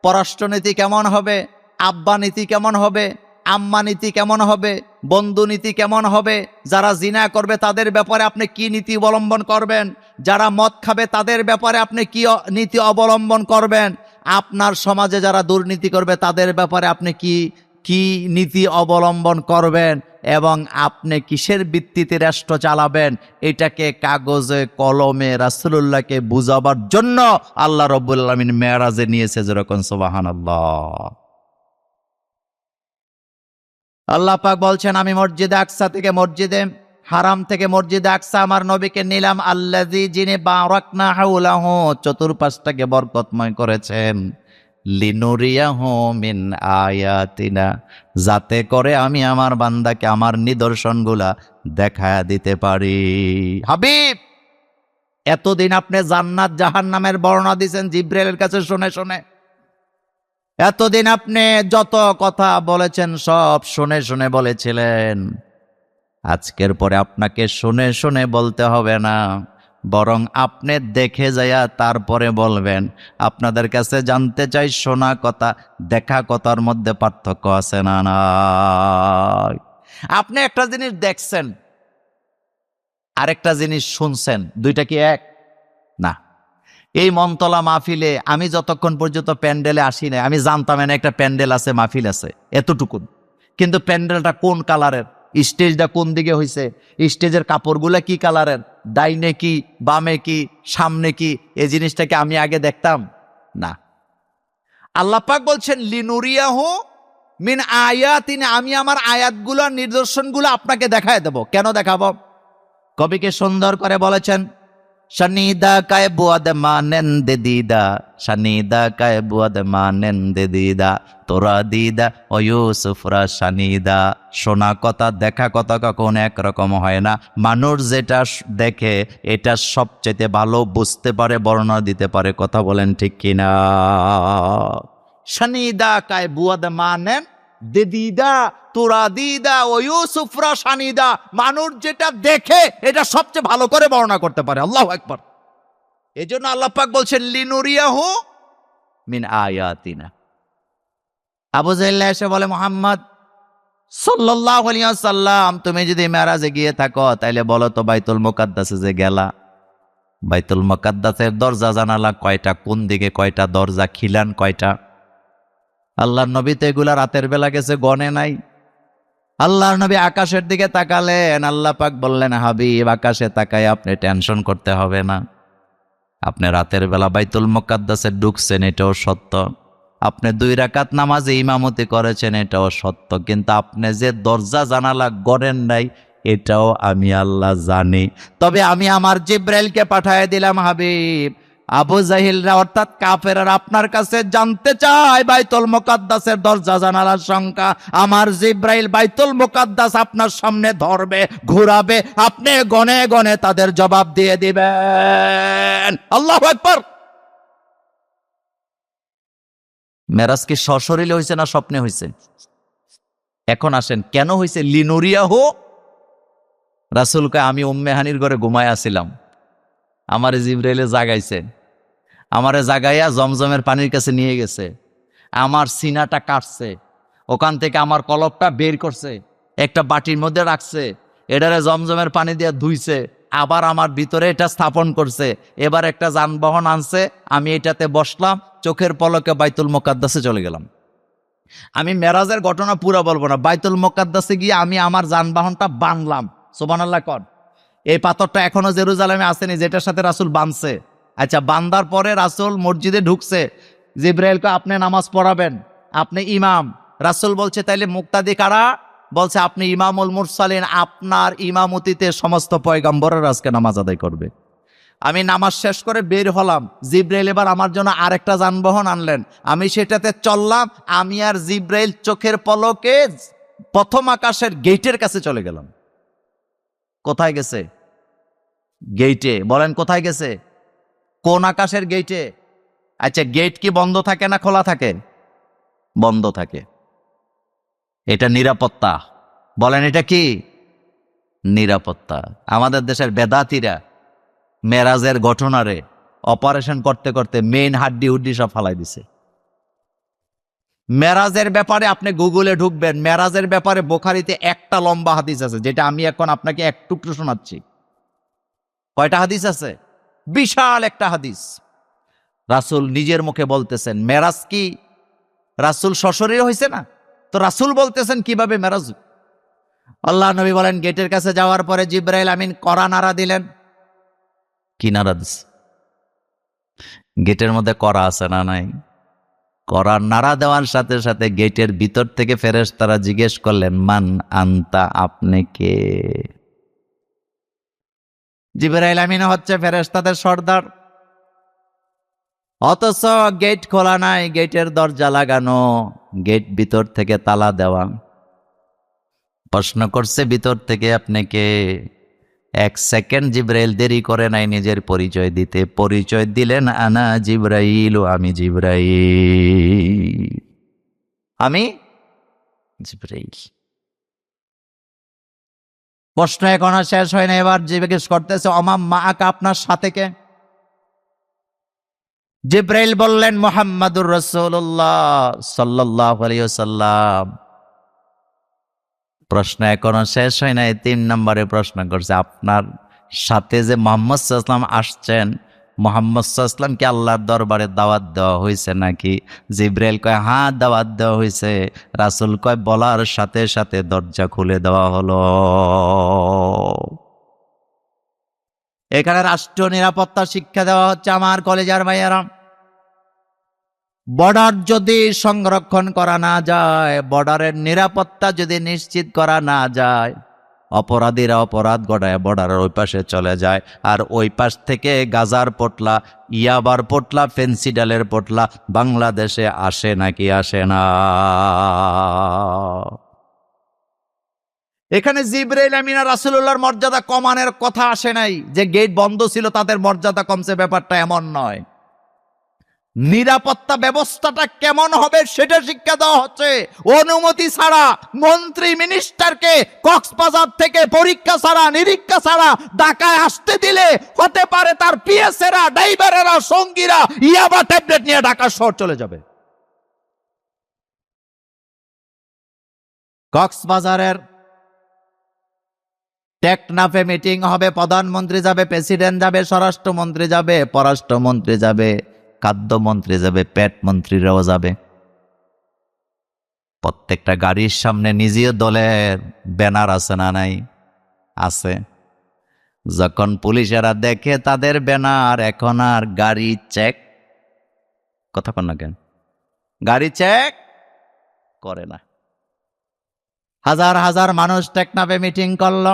পররাষ্ট্রনীতি কেমন হবে? আব্বা নীতি কেমন হবে? আম্মা নীতি কেমন হবে? বন্ধু নীতি কেমন হবে? যারা জিনা করবে তাদের ব্যাপারে আপনি কি নীতি অবলম্বন করবেন? যারা মদ খাবে তাদের ব্যাপারে আপনি কি নীতি অবলম্বন করবেন? আপনার সমাজে যারা দুর্নীতি করবে তাদের ব্যাপারে আপনি কি নীতি অবলম্বন করবেন? এবং আপনি কিসের ভিত্তিতে রাষ্ট্র চালাবেন, এটাকে কাগজে কলমে রাসূলুল্লাহকে বুঝাবার জন্য আল্লাহ রাব্বুল আলামিন মেরাজে নিয়েছে। যেরকম সুবহানাল্লাহ। আল্লাহ পাক বলছেন, আমি মসজিদে আকসা থেকে মসজিদে হারাম থেকে মসজিদে আকসা আমার নবীকে নিলাম, আল্লাযী, যিনি বারাকনা হাওলাহু, চতুর্পাশটাকে বরকতময় করেছেন, লিনুরিয়াহু মিন আয়াতিনা, যাতে করে আমি আমার বান্দাকে আমার নিদর্শনগুলা দেখায়া দিতে পারি। হাবিব, এতদিন আপনি জান্নাত জাহান্নামের বর্ণনা দিয়েছেন জিবরাইলের কাছে শুনে শুনে। এতদিন আপনি যত কথা বলেছেন সব শুনে শুনে বলেছিলেন। আজকের পরে আপনাকে শুনে শুনে বলতে হবে না, বরং আপনি দেখে যায়া তারপরে বলবেন। আপনাদের কাছে জানতে চাই, শোনা কথা দেখা কথার মধ্যে পার্থক্য আছে না? না, আপনি একটা জিনিস দেখছেন, আরেকটা জিনিস শুনছেন, দুইটা কি এক? না। এই মনতলা মাহফিলে আমি যতক্ষণ পর্যন্ত প্যান্ডেলে আসি না, আমি জানতাম না একটা প্যান্ডেল আছে, মাহফিল আছে, এতটুকুন। কিন্তু প্যান্ডেলটা কোন কালারের, স্টেজটা কোন দিকে হয়েছে, স্টেজের কাপড়গুলা কি কালারের, ডাইনে কি, বামে কি, সামনে কি, এই জিনিসটাকে আমি আগে দেখতাম না। আল্লাহ পাক বলছেন, লিনুরিয়াহু মিন আয়াতিনা, আমি আমার আয়াতগুলো, নিদর্শনগুলো আপনাকে দেখায় দেব। কেন দেখাবো? কবিকে সুন্দর করে বলেছেন, Shanida kai buad manen de dida, Shanida kai buad manen de dida, তোরা দিদা ও ইউসুফরা শানিদা। শোনা কথা দেখা কথা কখনো একরকম হয় না। মানুষ যেটা দেখে এটা সবচেয়ে ভালো বুঝতে পারে, বর্ণনা দিতে পারে। কথা বলেন ঠিক কিনা? শানিদা কায় বুয়াদ মানেন দিদা তোরা দিদা ও ইউসুফরা শানিদা। মানুষ যেটা দেখে এটা সবচেয়ে ভালো করে বর্ণনা করতে পারে। আল্লাহু আকবার। এই জন্য আল্লাহ পাক বলছেন লিনুরিয়াহু মিন আয়াতিনা। আবু জাহেল এসে বলে, মুহাম্মদ সাল্লাল্লাহু আলাইহি ওয়াসাল্লাম, তুমি যদি মেরাজে গিয়ে থাকো তাইলে বলো তো বাইতুল মুকাদ্দাসে যে গেলা, বাইতুল মুকাদ্দাসের দরজা জানালা কয়টা, কোন দিকে কয়টা দরজা, খিলান কয়টা? আল্লাহর নবী তো এগুলা রাতের বেলা গেছে, গনে নাই। আল্লাহর নবী আকাশের দিকে তাকালেন, আল্লাহ পাক বললেন, হাবিব আকাশে তাকায় আপনি টেনশন করতে হবে না। আপনি রাতের বেলা বাইতুল মুকাদ্দাসে ঢুকছেন, এটাও সত্য। আপনি 2 রাকাত নামাজে ইমামতি করেছেন, এটাও সত্য। কিন্তু আপনি যে দরজা জানালা গড়েন নাই, এটাও আমি আল্লাহ জানি। তবে আমি আমার জিব্রাইলকে পাঠিয়ে দিলাম হাবিব। আবু জাহিলরা অর্থাৎ কাফেররা আপনার কাছে জানতে চায় বাইতুল মুকাদ্দাসের দরজা জানালার সংখ্যা। আমার জিব্রাইল বাইতুল মুকাদ্দাস আপনার সামনে ধরবে, ঘোরাবে, আপনি গনে গনে তাদের জবাব দিয়ে দিবেন। আল্লাহু আকবার। মেরাজ কি সশরীরে হয়েছে না স্বপ্নে হয়েছে? এখন আসেন, কেন হয়েছে? লিনুরিয়াহু। রাসূল কয়, আমি উম্মে হানির ঘরে ঘুমায় আসছিলাম, আমারে জিবরাইলে জাগাইছে, আমারে জাগাইয়া জমজমের পানির কাছে নিয়ে গেছে, আমার সিনাটা কাটছে, ওখান থেকে আমার কলবটা বের করছে, একটা বাটির মধ্যে রাখছে, এটারে জমজমের পানি দিয়ে ধুইছে, আবার আমার ভিতরে এটা স্থাপন করছে। এবার একটা যানবাহন আনছে, আমি এটাতে বসলাম, চোখের পলকে বাইতুল মুকাদ্দাসে চলে গেলাম। আমি মেরাজের ঘটনা পুরো বলবো না, বাইতুল মুকাদ্দাসে গিয়ে আমি আমার যানবাহনটা বানলাম। সুবহানাল্লাহ কর। এই পাথরটা এখনো জেরুজালেমে আসেনি, যেটার সাথে রাসূল বানছে। আচ্ছা, বান্দার পরে রাসূল মসজিদে ঢুকছে, জিবরাইলকে আপনি নামাজ পড়াবেন, আপনি ইমাম। রাসূল বলছে, তাইলে মুক্তাদি কারা? বলছে, আপনি ইমামুল মুরসালিন, আপনার ইমামতিতে সমস্ত পয়গম্বরের আজকে নামাজ আদায় করবে। আমি নামাজ শেষ করে বের হলাম, জিবরাইল এবার আমার জন্য আরেকটা যানবাহন আনলেন, আমি সেটাতে চললাম। আমি আর জিবরাইল চোখের পলকে প্রথম আকাশের গেটের কাছে চলে গেলাম। কোথায় গেছে? গেটে। বলেন কোথায় গেছে? কোন আকাশের গেটে? আচ্ছা, গেট কি বন্ধ থাকে না খোলা থাকে? বন্ধ থাকে। এটা নিরাপত্তা। বলেন এটা কি? নিরাপত্তা। আমাদের দেশের বেদাতিরা মেরাজের ঘটনারে অপারেশন করতে করতে মেইন হাড্ডি হুড্ডি সব ফালাই দিছে। মেরাজের ব্যাপারে আপনি গুগলে ঢুকবেন, মেরাজের ব্যাপারে বুখারীতে একটা লম্বা হাদিস আছে, যেটা আমি এখন আপনাকে এক টুকরো শোনাচ্ছি। কয়টা হাদিস আছে? বিশাল একটা হাদিস। রাসূল নিজের মুখে বলতেছেন, মেরাজ কি রাসূল সশরীরে হয়েছে না? তো রাসূল বলতেছেন কিভাবে মেরাজ? আল্লাহ নবী বলেন, গেটের কাছে যাওয়ার পরে জিবরাইল আমিন কড়া নাড়া দিলেন। কি নাড়া দিস? গেটের মধ্যে কড়া আছে না নাই? কড়া নাড়া দেওয়ার সাথে সাথে গেটের ভিতর থেকে ফেরেশতারা জিজ্ঞেস করলেন, মান আনতা, আপনি কে? জিবরাইল আমিন হচ্ছে ফেরেশতাদের সর্দার, অথচ গেট খোলা নাই, গেটের দরজা লাগানো, গেট ভিতর থেকে তালা দেওয়া। প্রশ্ন করছে, ভিতর থেকে আপনি কে? 1 সেকেন্ড জিবরাইল দেরি করে নাই নিজের পরিচয় দিতে। পরিচয় দিলেন, আনা জিবরাইল, আমি জিবরাইল, আমি জিবরাইল। প্রশ্ন এখন আর শেষ হয় না, এবার জিজ্ঞেস করতেছে, অমাম মাআকা, আপনার সাথে কে? জিবরাইল বললেন, মুহাম্মাদুর রাসূলুল্লাহ সাল্লাল্লাহু আলাইহি ওয়াসাল্লাম। প্রশ্ন এখনো শেষ হয় নাই, 3 নম্বরে প্রশ্ন করছে, আপনার সাথে যে মুহাম্মদ সাল্লাল্লাহু আলাইহি ওয়াসাল্লাম আসছেন, মুহাম্মদ সাল্লাল্লাহু আলাইহি ওয়াসাল্লামকে আল্লাহর দরবারে দাওয়াত দেওয়া হয়েছে নাকি? জিবরাইল কয়, হ্যাঁ দাওয়াত দেওয়া হয়েছে। রাসূল কয়, বলার সাথে সাথে দরজা খুলে দেওয়া হলো। এখানে রাষ্ট্রীয় নিরাপত্তা শিক্ষা দেওয়া হচ্ছে আমার কলেজার ভাইয়েরা। বর্ডার যদি সংরক্ষণ করা না যায়, বর্ডারের নিরাপত্তা যদি নিশ্চিত করা না যায়, অপরাধীরা অপরাধ ঘটায় বর্ডারের ওই পাশে চলে যায়, আর ওই পাশ থেকে গাজার পোটলা, ইয়াবার পোটলা, ফেন্সিডালের পোটলা বাংলাদেশে আসে নাকি আসে না? এখানে জিবরাইল আমিন আর রাসূলুল্লাহর মর্যাদা কমানোর কথা আসে নাই, যে গেট বন্ধ ছিল তাদের মর্যাদা কমছে, ব্যাপারটা এমন নয়। নিরাপত্তা ব্যবস্থাটা কেমন হবে সেটা শিক্ষা দেওয়া হচ্ছে। অনুমতি ছাড়া মন্ত্রী মিনিস্টারকে কক্সবাজার থেকে পরীক্ষা ছাড়া নিরীক্ষা ছাড়া ঢাকায় আসতে দিলে হতে পারে তার পিএসেরা, ড্রাইভারেরা, সঙ্গীরা ইয়াবা ট্যাবলেট নিয়ে ঢাকা শহর চলে যাবে। কক্সবাজারের টেকনাফে মিটিং হবে, প্রধানমন্ত্রী যাবে, প্রেসিডেন্ট যাবে, স্বরাষ্ট্রমন্ত্রী যাবে, পররাষ্ট্রমন্ত্রী যাবে, খাদ্যমন্ত্রী যাবে, পেট মন্ত্রীরাও যাবে। প্রত্যেকটা গাড়ির সামনে নিজের দলের ব্যানার আছে না নাই? আছে। যখন পুলিশেরা দেখে তাদের ব্যানার, এখন আর গাড়ি চেক কথা কন না কেন, গাড়ি চেক করে না। হাজার হাজার মানুষ টেকনাফে মিটিং করল।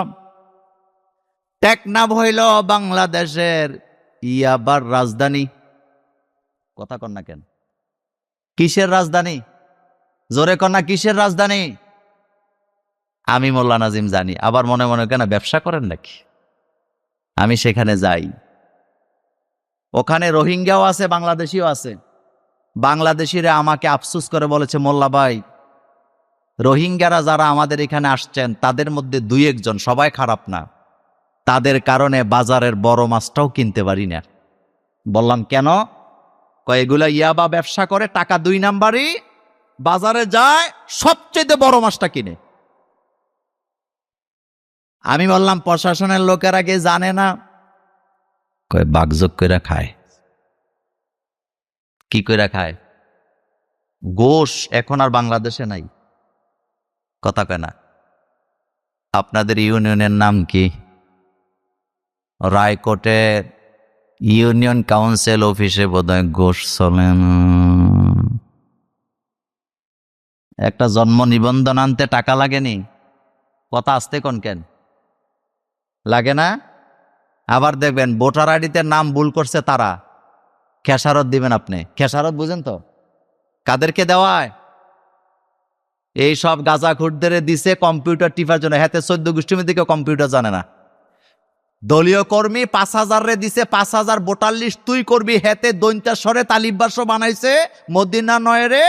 টেকনাফ হইল বাংলাদেশের ইয়াবার রাজধানী। কথা কন না কেন, কিসের রাজধানী? জোরে কন না, কিসের রাজধানী? আমি মোল্লা নাজিম জানি, আবার মনে মনে কেন ব্যবসা করেন নাকি? আমি সেখানে যাই, ওখানে রোহিঙ্গাও আছে, বাংলাদেশিও আছে। বাংলাদেশিরা আমাকে আফসোস করে বলেছে, মোল্লা ভাই, রোহিঙ্গারা যারা আমাদের এখানে আসছেন তাদের মধ্যে দুই একজন, সবাই খারাপ না, তাদের বাজারের বড় মাছটাও কিনতে পারি না। বললাম কেন? এগুলা ইয়াবা ব্যবসা করে, টাকা 2 নাম্বারই, বাজারে যায় সবচেয়ে বড় মাছটা কিনে। আমি বললাম প্রশাসনের লোকেরা কি জানে না? বাগযোগ কইরা খায়। কি কইরা খায়? গোশ এখন আর বাংলাদেশে নাই। কথা কয় না। আপনাদের ইউনিয়নের নাম কি? রায়কোটের ইউনিয়ন কাউন্সিল অফিসে বোধহয় গোশ চলে না। একটা জন্ম নিবন্ধন আনতে টাকা লাগেনি? কথা আসতে কোন কেন লাগে না? আবার দেখবেন ভোটার আইডিতে নাম ভুল করছে তারা, খেসারত দিবেন আপনি। খেসারত বুঝেন তো? কাদেরকে দেওয়ায়? এই সব গাঁজাখুরদের দিছে কম্পিউটার টিপার জন্য। হাতে 14 গোষ্ঠীর দিকে কম্পিউটার জানে না। দলীয় কর্মী 5,000 রে দিছে, 5,000 ভোটার লিস্ট তুই করবি। হেতে দৈন্তাস্বরে তালিবাস বানাইছে, মদিনা নয়রে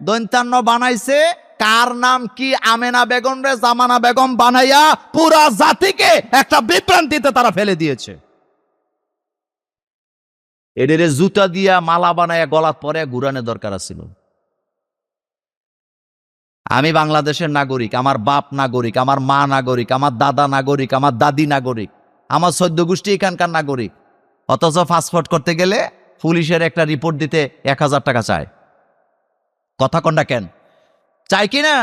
দৈন্তান্ন বানাইছে। কার নাম কি? আমেনা বেগম রে জামানা বেগম বানাইয়া পুরা জাতিকে একটা বিভ্রান্তিতে তারা ফেলে দিয়েছে। এদের জুতা দিয়া মালা বানাইয়া গলাত পরে ঘুরানোর দরকার ছিল। আমি বাংলাদেশের নাগরিক, আমার বাপ নাগরিক, আমার মা নাগরিক, আমার দাদা নাগরিক, আমার দাদি নাগরিক, আমার 14 গোষ্ঠী এখানকার নাগরিক। অথচ পাসপোর্ট করতে গেলে পুলিশের একটা রিপোর্ট দিতে 1000 টাকা চায়। কথা কন্ডা কেন চাই কি না?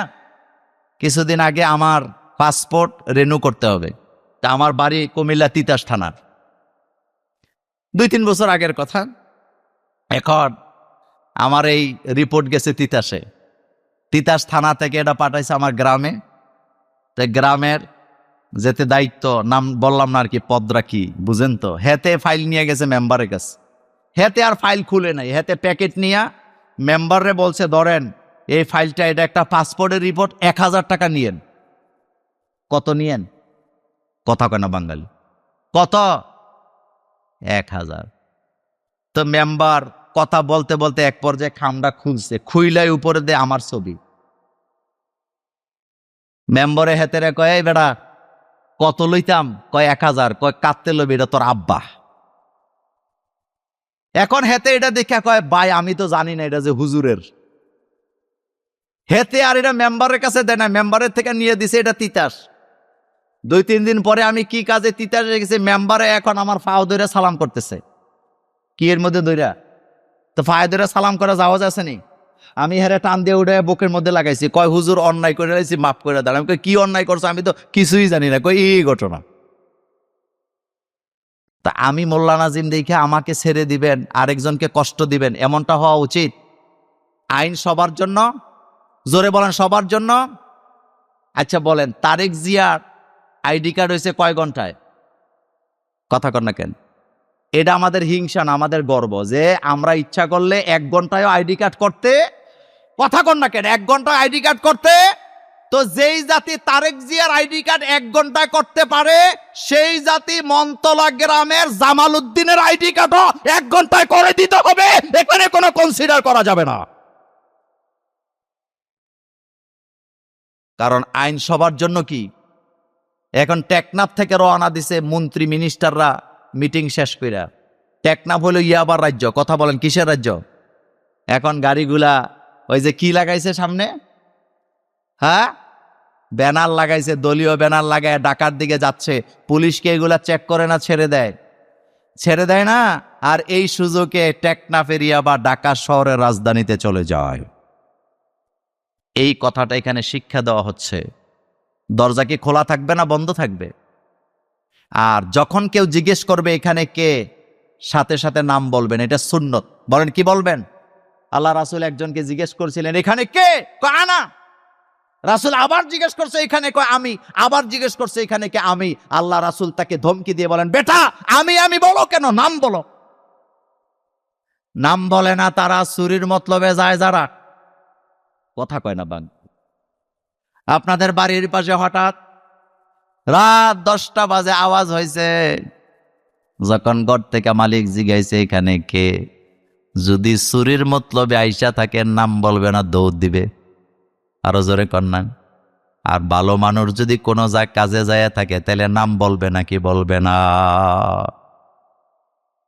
কিছুদিন আগে আমার পাসপোর্ট রিনিউ করতে হবে, তা আমার বাড়ি কুমিল্লা তিতাস থানার, 2-3 বছর আগের কথা। এখন আমার এই রিপোর্ট গেছে তিতাসে, তিতাস থানা থেকে এটা পাঠাইছে আমার গ্রামে। গ্রামের যেতে দায়িত্ব, নাম বললাম না আর কি, পদরা কি বুঝেন তো, হেতে ফাইল নিয়ে গেছে মেম্বারের কাছে। হেতে আর ফাইল খুলে নাই, হেতে প্যাকেট নিয়ে মেম্বাররে বলছে, ধরেন এই ফাইলটা, এটা একটা পাসপোর্টের রিপোর্ট, 1000 টাকা নিয়েন। কত নিয়েন? কথা কেন বাঙালি, কত? 1000। তো মেম্বার কথা বলতে বলতে এক পর্যায়ে খামটা খুলছে, খুইলাই উপরে দে আমার ছবি। মেম্বরে হেতেরে কয়, বেড়া কত লইতাম? কয় 1000। কয় কাঁদতে লবি, এটা তোর আব্বা। এখন হেতে এটা দেখা কয়, ভাই আমি তো জানি না এটা যে হুজুরের। হেতে আর এটা মেম্বারের কাছে দেয় না, মেম্বারের থেকে নিয়ে দিছে এটা তিতাস। 2-3 দিন পরে আমি কি কাজে তিতাস রেখেছি, মেম্বারে এখন আমার ফাও ধরে সালাম করতেছে। কি এর মধ্যে দইরা? তো ফায়ে ধরে সালাম করা যাওয়া যাচ্ছেনি? আমি হেরে টান দিয়ে উঠে বুকের মধ্যে লাগাইছি। কয় হুজুর অন্যায় করে লাইছি, মাফ করে দেন। আমি কই কি অন্যায় করছো? আমি তো কিছুই জানি না। কই এই ঘটনা। তা আমি মোল্লা নাজিম দেখে আমাকে ছেড়ে দিবেন, আরেকজনকে কষ্ট দিবেন, এমনটা হওয়া উচিত? আইন সবার জন্য, জোরে বলেন সবার জন্য। আচ্ছা বলেন, তারেক জিয়ার আইডি কার্ড হয়েছে কয় ঘন্টায়? কথা কর না কেন? এটা আমাদের হিংসা না, আমাদের গর্ব যে আমরা ইচ্ছা করলে 1 ঘন্টায় আইডি কার্ড করতে, কথা কর না কেন, 1 ঘন্টায় আইডি কার্ড করতে। তো যেই জাতি তারেক জিয়ার আইডি কার্ড 1 ঘন্টায় করতে পারে, সেই জাতি মন্তলা গ্রামের জামাল উদ্দিনের আইডি কার্ডও 1 ঘন্টায় করে দিতে হবে। এখানে কোনো কনসিডার করা যাবে না, কারণ আইন সবার জন্য। কি এখন টেকনাফ থেকে রওনা দিছে মন্ত্রী মিনিস্টাররা মিটিং শেষ কইরা। টেকনাফ হলো ইয়াবার রাজ্য, কথা বলেন কিসের রাজ্য? এখন গাড়িগুলা ওই যে কি লাগাইছে সামনে, হ্যাঁ ব্যানার লাগাইছে, দলীয় ব্যানার লাগায় ঢাকার দিকে যাচ্ছে। পুলিশকে এগুলা চেক করে না, ছেড়ে দেয়? ছেড়ে দেয় না। আর এই সুযোগে টেকনাফের ইয়াবা ঢাকা শহরের রাজধানীতে চলে যায়। এই কথাটা এখানে শিক্ষা দেওয়া হচ্ছে। দরজা কি খোলা থাকবে না বন্ধ থাকবে? আর যখন কেউ জিজ্ঞেস করবে এখানে কে, সাথে সাথে নাম বলবেন, এটা সুন্নত। বলেন কি বলবেন? আল্লাহ রাসূল একজনকে জিজ্ঞেস করছিলেন এখানে কে, কয় আনা। রাসূল আবার জিজ্ঞেস করছে এখানে, কয় আমি। আবার জিজ্ঞেস করছে এখানে কে, আমি। আল্লাহ রাসূল তাকে ধমকি দিয়ে বলেন, বেটা আমি বলো কেন, নাম বলো। নাম বলে না তারা চুরির মতলবে যায় যারা, কথা কয় না বাং। আপনাদের বাড়ির পাশে হঠাৎ রাত 10টা বাজে আওয়াজ হয়েছে, যখন ঘর থেকে মালিক জিগাইছে এখানে কে, যদি চুরির মতলবে আইসা থাকে নাম বলবে না, দৌড় দিবে। আরো জোরে কন্যান। আর ভালো মানুষ যদি কোনো কাজে যায় থাকে তাহলে নাম বলবে নাকি বলবে না?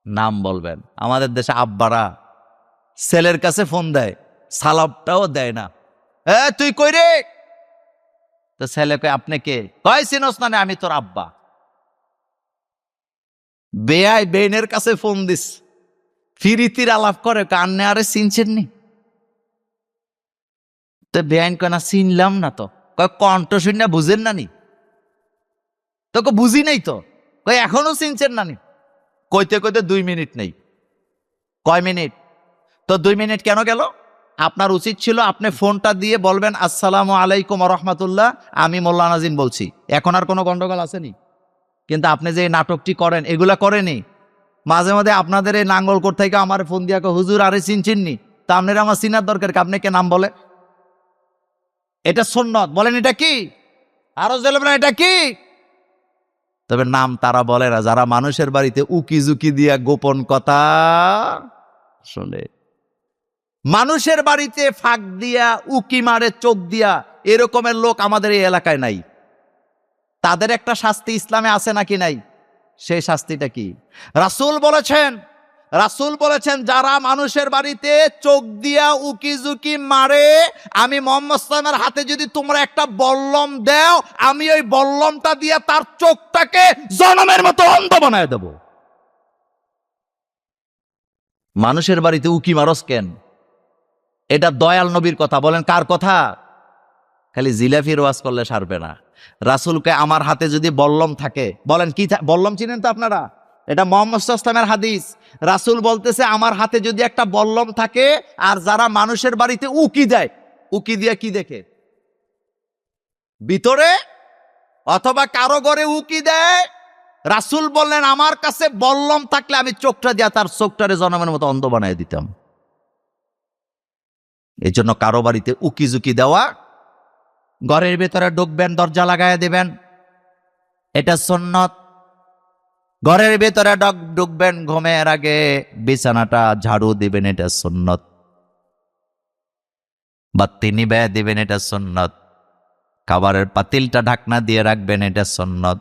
নাম বলবেন। আমাদের দেশে আব্বারা ছেলের কাছে ফোন দেয়, সালামটাও দেয় না। তুই কই রে? তো ছেলে কয় আপনি কে? কয় চিনস না, আমি তোর আব্বা। বেয়াই বেইনের কাছে ফোন দিস, ফিরিতির আলাপ করে, কান্নে আরে চিনছেন নি? তো বেআইন কয় না চিনলাম না তো। কয় কণ্ঠ শুনে বুঝেন না নি? তোকে বুঝি নাই তো। কয় এখনো চিনছেন না নি? কইতে কইতে 2 মিনিট নেই। কয় মিনিট? তো 2 মিনিট কেন গেল? আপনার উচিত ছিল আপনি ফোনটা দিয়ে বলবেন আসসালামু আলাইকুম ওয়া রাহমাতুল্লাহ, আমি মোল্লা নাজিম বলছি। এখন আর কোনো গন্ডগোল আসেনি। কিন্তু আপনি যে এই নাটকটি করেন, এগুলা করেনি। মাঝে মাঝে আপনাদের এই নাঙ্গল কোট থেকে আমার ফোন দিয়া হুজুর আরে চিনছেননি, তা আপনার আমার চিনার দরকার কি? আপনি কে নাম বলে? এটা সুন্নত। বলেন এটা কি? আরো জেলে বলেন এটা কি? তবে নাম তারা বলে না যারা মানুষের বাড়িতে উকি ঝুঁকি দিয়া গোপন কথা শোনে। মানুষের বাড়িতে ফাঁক দিয়া উকি মারে চোখ দিয়া, এরকমের লোক আমাদের এই এলাকায় নাই। তাদের একটা শাস্তি ইসলামে আছে নাকি নাই? সেই শাস্তিটা কি? রাসূল বলেছেন যারা মানুষের বাড়িতে চোখ দিয়া উকি ঝুঁকি মারে, আমি মুহাম্মদ সাল্লাল্লাহু আলাইহি ওয়াসাল্লামের হাতে যদি তোমরা একটা বল্লম দাও, আমি ওই বল্লমটা দিয়ে তার চোখটাকে জনমের মতো অন্ধ বানায় দেব। মানুষের বাড়িতে উকি মারস কেন? এটা দয়াল নবীর কথা। বলেন কার কথা? খালি জিলাফির ওয়াজ করলে সারবে না। রাসূলকে আমার হাতে যদি বল্লম থাকে, বলেন কি বল্লম চিনেন তো আপনারা? এটা মুহাম্মদ সাল্লাল্লাহু আলাইহি ওয়াসাল্লামের হাদিস। রাসূল বলতেছে আমার হাতে যদি একটা বল্লম থাকে, আর যারা মানুষের বাড়িতে উকি দেয়, উকি দিয়ে কি দেখে? ভিতরে অথবা কারো ঘরে উকি দেয়। রাসূল বললেন আমার কাছে বল্লম থাকলে আমি চোখটা দিয়া তার চোখটারে জনমের মতো অন্ধ বানিয়ে দিতাম। এই জন্য কারো বাড়িতে উকি ঝুঁকি দেওয়া, ঘরের ভেতরে ঢুকবেন দরজা লাগায় দিবেন, এটা সুন্নত। ঘরের ভেতরে ঢুকবেন ঘুমের আগে বিছানাটা ঝাড়ু দিবেন, এটা সুন্নত। বাতি নিভায়া দিবেন, এটা সুন্নত। খাবারের পাতিলটা ঢাকনা দিয়ে রাখবেন, এটা সুন্নত।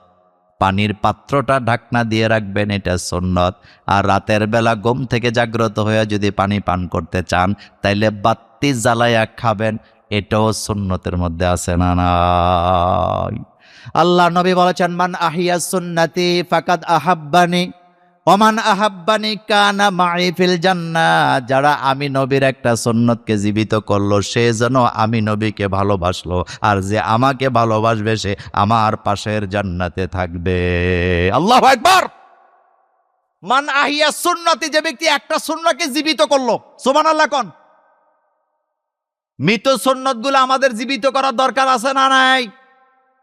পানির পাত্রটা ঢাকনা দিয়ে রাখবেন, এটা সুন্নত। আর রাতের বেলা ঘুম থেকে জাগ্রত হয়ে যদি পানি পান করতে চান তাইলে বাতি জ্বালায়া খাবেন, এটাও সুন্নতের মধ্যে আছে না নাই? আল্লাহ নবী বলেছেন মান আহিয়া সুন্নতি ফাকাদ আহাব্বানি ওমান আহাব্বানি কানা মাই ফিল জান্নাহ। যারা আমি নবীর একটা সুন্নতকে জীবিত করলো সে যেন আমি নবীকে ভালোবাসলো, আর যে আমাকে ভালোবাসবে সে আমার পাশের জান্নাতে থাকবে। আল্লাহু আকবার। মান আহিয়া সুন্নতি, যে ব্যক্তি একটা সুন্নতকে জীবিত করলো, সুবহানাল্লাহ কোন। মৃত সুন্নতগুলো আমাদের জীবিত করার দরকার আছে না নাই?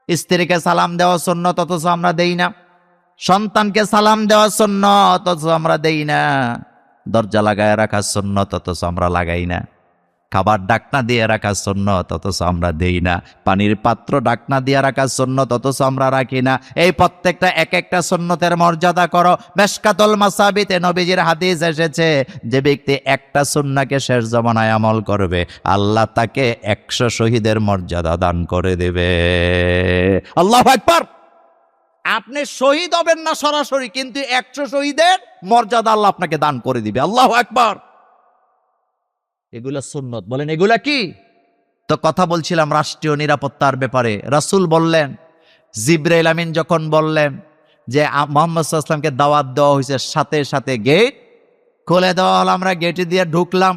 স্ত্রীকে সালাম দেওয়া সুন্নত অথচ আমরা দেই না। সন্তানকে সালাম দেওয়া সুন্নত অথচ আমরা দেই না। দরজা লাগায় রাখা সুন্নত অথচ আমরা লাগাই না। খাবার ডাকনা দিয়ে রাখা সুন্নত অথচ আমরা দেই না। পানির পাত্র ডাকনা দিয়ে রাখা সুন্নত অথচ আমরা রাখি না। এই প্রত্যেকটা এক একটা সুন্নতের মর্যাদা করো। মেশকাতুল মাসাবিতে নবীজির হাদিস এসেছে, যে ব্যক্তি একটা সুন্নাহকে শেষ জামানায় আমল করবে, আল্লাহ তাকে 100 শহীদের মর্যাদা দান করে দেবে। আল্লাহু আকবার। আপনি শহীদ হবেন না সরাসরি, কিন্তু 100 শহীদের মর্যাদা আল্লাহ আপনাকে দান করে দিবে। আল্লাহু আকবার। এগুলা সুন্নত। বলেন এগুলা কি? তো কথা বলছিলাম রাষ্ট্রীয় নিরাপত্তার ব্যাপারে। রাসূল বললেন, জিবরাইল আমিন যখন বললেন যে মুহাম্মদ সাল্লাল্লাহু আলাইহি ওয়াসাল্লামকে দাওয়াত দেওয়া হয়েছে, সাথে সাথে গেট খুলে দেওয়া হলো। আমরা গেটে দিয়ে ঢুকলাম।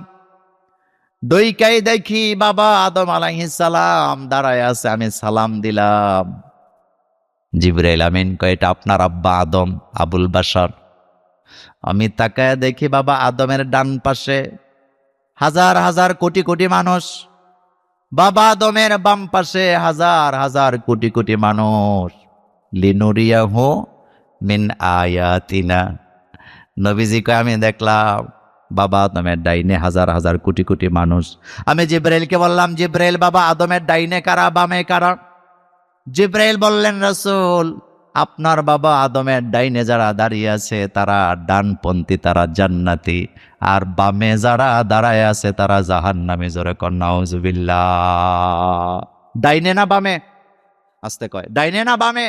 দইকাই দেখি বাবা আদম আলাইহিস সালাম দাঁড়ায় আছে। আমি সালাম দিলাম। জিবরাইল আমিন কয়, এটা আপনার আব্বা আদম, আবুল বাশার। আমি তাকায় দেখি বাবা আদমের ডান পাশে হাজার হাজার কোটি কোটি মানুষ, বাবা আদমের বাম পাশে হাজার হাজার কোটি কোটি মানুষ। লিনুরিয়াহু মিন আয়াতিনা। নবীজি কয়, আমি দেখলাম বাবা আদমের ডাইনে হাজার হাজার কোটি কোটি মানুষ। আমি জিবরাইলকে বললাম, জিবরাইল বাবা আদমের ডাইনে কারা, বামে কারা? জিবরাইল বললেন, রাসূল আপনার বাবা আদমের ডাইনে যারা দাঁড়িয়ে আছে তারা ডানপন্থী, তারা জান্নাতি, আর বামে যারা দাঁড়ায় আছে তারা জাহান্নামী। জোরে কর নাউজুবিল্লাহ। ডাইনে না বামে? আস্তে কয়, ডাইনে না বামে?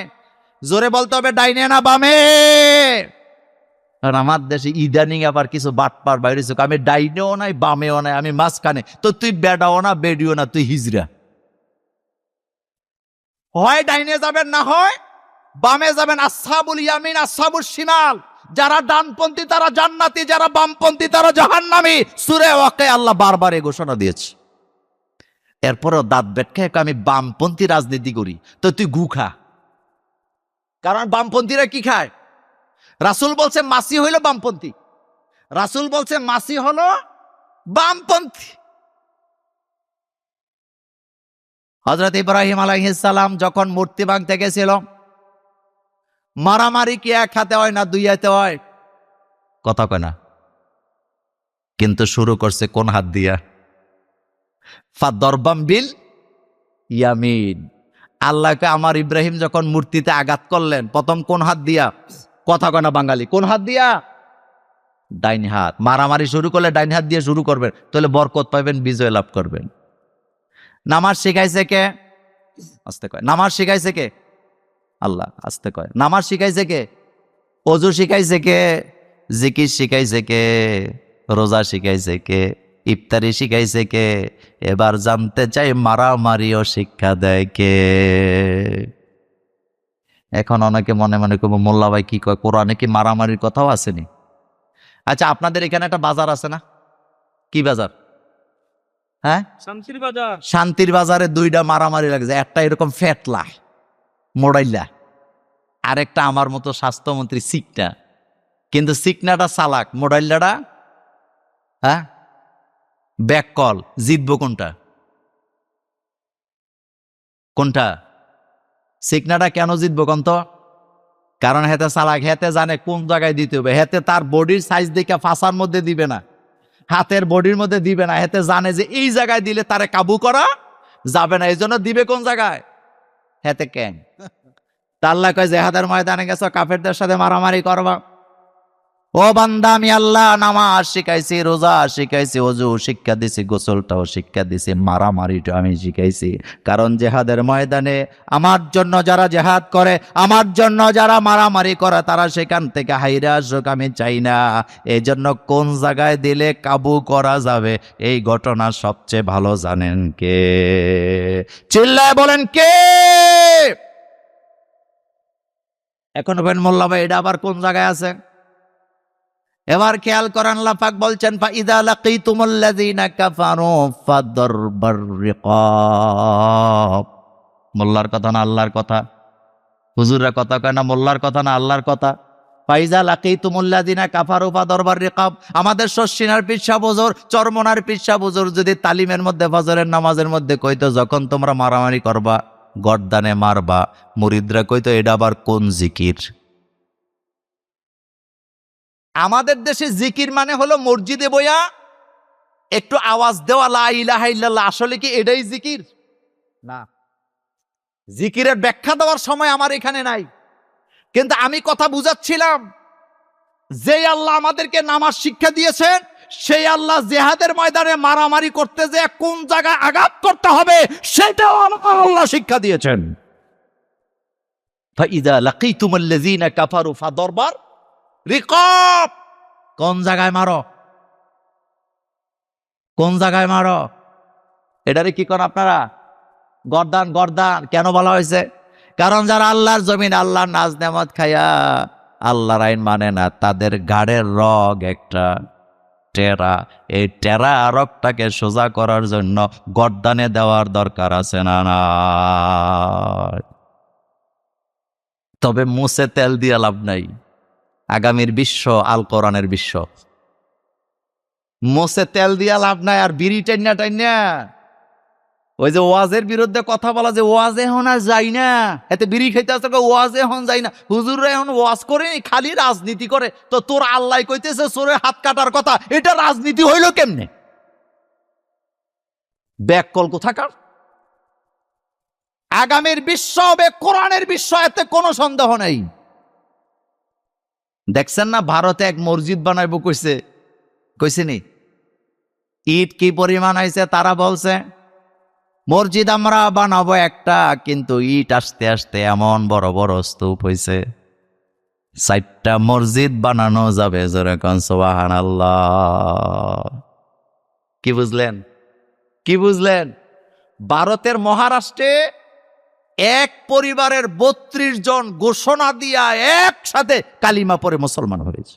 জোরে বলতে হবে, ডাইনে না বামে? আর আমার দেশে ইদানিং আবার কিছু বাটপার বাইরে, আমি ডাইনেও নাই বামেও নাই, আমি মাঝখানে। তো তুই বেডাও না বেডিও না, তুই হিজরা। হয় ডাইনে যাবেন, না হয় বামে যাবেন। আসহাবুল ইয়ামিন, আসহাবুল শিমাল, যারা ডানপন্থী তারা জান্নাতি, যারা বামপন্থী তারা জাহান্নামী। সূরা ওয়াকিয়া আল্লাহ বারবার এই ঘোষণা দিয়েছে। এরপরও দাঁত বেট খেয়ে আমি বামপন্থী রাজনীতি করি, তো তুই গু খা। কারণ বামপন্থীরা কি খায়? রাসূল বলছে মাসি হইল বামপন্থী, রাসূল বলছে মাসি হলো বামপন্থী। হযরত ইব্রাহিম আলাইহিস সালাম যখন মূর্তি ভাঙতে গেছিল, মারামারি কি এক হাতে হয় না দুই হাতে হয়? কথা কয় না। কিন্তু শুরু করছে কোন হাত দিয়া? ফাদরবাম বিল ইয়ামিন। আল্লাহকে আমার ইব্রাহিম যখন মূর্তিতে আঘাত করলেন, প্রথম কোন হাত দিয়া? কথা কয় না বাঙালি। কোন হাত দিয়া? ডাইন হাত। মারামারি শুরু করলে ডাইন হাত দিয়ে শুরু করবেন, তাহলে বরকত পাইবেন, বিজয় লাভ করবেন। নামাজ শিখাইছে কে? আস্তে কয়। নামাজ শিখাইছে কে? আল্লাহ। আস্তে কয়। নামাজ শিখাইছে কে? ওযু শিখাইছে কে? জিকির শিখাইছে কে? রোজা শিখাইছে কে? ইফতারি শিখাইছে কে? এবার জানতে চাই মারামারিও শিক্ষা দেয় কে? এখন অনেকে মনে মনে করবো, মোল্লা ভাই কি কয়, কোরআনে কি মারামারির কথাও আসেনি? আচ্ছা, আপনাদের এখানে একটা বাজার আছে না? কি বাজার? হ্যাঁ, শান্তির বাজার। শান্তির বাজারে দুইটা মারামারি লাগছে। একটা এরকম ফেটলা মোড়াইলা, আরেকটা আমার মতো স্বাস্থ্যমন্ত্রী সিকনা। কিন্তু সিকনাটা চালাক, মোড়াইলাটা হ্যাঁ ব্যাককল। জিতবো কোনটা? কোনটা? সিকনাটা কেন জিতবো কোন তো? কারণ হেতে চালাক, হেতে জানে কোন জায়গায় দিতে হবে। হেতে তার বডির সাইজ দেখে ফাঁসার মধ্যে দিবে না, হাতের বডির মধ্যে দিবে না। হেতে জানে যে এই জায়গায় দিলে তারে কাবু করা যাবে না, এই জন্য দিবে কোন জায়গায়? হেতে কেন? আল্লাহ কয়, জিহাদের ময়দানে গেছো, কাফেরদের সাথে মারামারি করবা। ও বান্দা, আমি আল্লাহ নামাজ শিখাইছি, রোজা শিখাইছি, ওযু শিক্ষা দিছি, গোসলটাও শিক্ষা দিছি, মারামারিটা আমি শিখাইছি। কারণ জিহাদের ময়দানে আমার জন্য যারা জিহাদ করে, আমার জন্য যারা মারামারি করে, তারা সেখান থেকে হাইরা আসুক আমি চাই না। এই জন্য কোন জায়গায় দিলে কাবু করা যাবে, এই ঘটনা সবচেয়ে ভালো জানেন কে? চিল্লায় বলেন কে? এখন বলেন মোল্লা ভাই, এটা আবার কোন জায়গায় আছে? এবার খেয়াল করেন, আল্লাহ পাক বলছেন, ফাইদা লাকিতুমুল্লাযিনা কাফারু ফাদরবার রিকাব। মোল্লার কথা না আল্লাহর কথা? হুজুররা কথা কয় না, মোল্লার কথা না আল্লাহর কথা? ফাইজা লাকিতুমুল্লাযিনা কাফারু ফাদরবার রিকাব। আমাদের শশিনার পিচ্ছা হুজুর, চরমনার পিচ্ছা হুজুর যদি তালিমের মধ্যে, ফজরের নামাজের মধ্যে কইতো, যখন তোমরা মারামারি করবা, গর্দানে মারবা। মুরিদরা কইতো এটা আবার কোন জিকির? আমাদের দেশে জিকির মানে হলো মসজিদে বইয়া একটু আওয়াজ দেওয়া লা ইলাহা ইল্লাল্লাহ। আসলে কি এটাই জিকির? না, জিকিরের ব্যাখ্যা দেওয়ার সময় আমার এখানে নাই, কিন্তু আমি কথা বুঝাচ্ছিলাম, যে আল্লাহ আমাদেরকে নামাজ শিক্ষা দিয়েছেন, সেই আল্লাহ জিহাদের ময়দানে মারামারি করতে যে কোন জায়গায় আঘাত করতে হবে সেটাও আমার আল্লাহ শিক্ষা দিয়েছেন। ফাইদা লাকিতুমুল্লাযিনা কাফারু ফাদরবার রিকাব। কোন জায়গায় মারো, কোন জায়গায় মারো? এটারে কি করেন আপনারা? গর্দান। গর্দান কেন বলা হয়েছে? কারণ যারা আল্লাহর জমিন, আল্লাহর নাজ নেয়ামত খায়া আল্লাহর আইন মানে না, তাদের গাড়ের রগ একটা টেরা। এই টেরা রগটাকে সোজা করার জন্য গর্দানে দেওয়ার দরকার আছে না? না, তবে মুছে তেল দিয়ে লাভ নাই। আগামীর বিশ্ব আল কোরআনের বিশ্ব, মুছে তেল দিয়া লাভ নাই। আর বিড়ি টাইনা টাইনা ওই যে ওয়াজের বিরুদ্ধে কথা বলা, যে ওয়াজে এখন আর যাই না, এতে বিড়ি খাইতে আসতে ওয়াজে এখন যাই না, হুজুররা এখন ওয়াজ করে খালি রাজনীতি করে। তো তোর আল্লাহ কইতেছে চোরে হাত কাটার কথা, এটা রাজনীতি হইল কেমনে? ব্যাককল কোথাকার। আগামীর বিশ্ব হবে কোরআনের বিশ্ব, এতে কোনো সন্দেহ নেই। দেখছেন না ভারতে এক মসজিদ বানাইবো কইছে, কইছেনি? ইট কি পরিমাণ আইছে তারা বলছে, মসজিদ আমরা বানাবো একটা, কিন্তু ইট আসতে আসতে এমন বড় বড় স্তূপ হইছে, 4টা মসজিদ বানানো যাবে। জোরে কোন সুবহানাল্লাহ। কি বুঝলেন? কি বুঝলেন? ভারতের মহারাষ্ট্রে এক পরিবারের 32 জন ঘোষণা দিয়া একসাথে কালিমা পড়ে মুসলমান হয়েছে।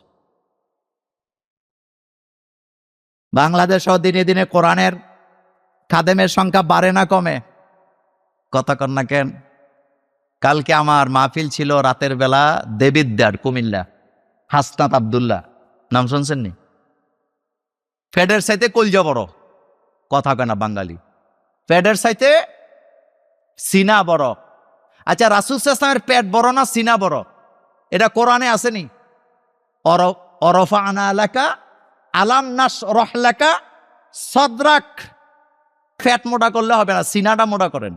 বাংলাদেশও দিনে দিনে কোরআনের খাদেমের সংখ্যা বাড়ে না কমে? কথা কন না কেন? কালকে আমার মাহফিল ছিল রাতের বেলা দেবিদ্যার, কুমিল্লা, হাসনাত আব্দুল্লাহ, নাম শুনছেন নি? ফেডের সাইতে কলজা বড়, কথা কয় না বাঙালি। ফেডের সাইতে সিনা বড়। আচ্ছা, রাসূল সাল্লাল্লাহু আলাইহি ওয়াসাল্লামের পেট বড় না সিনা বড়? এটা কোরআনে আসেনি? অরফা'না লাকা আলাম নাশরাহ লাকা সাদরাক। ফ্যাট মোটা করলে হবে না, সিনাটা মোটা করেন।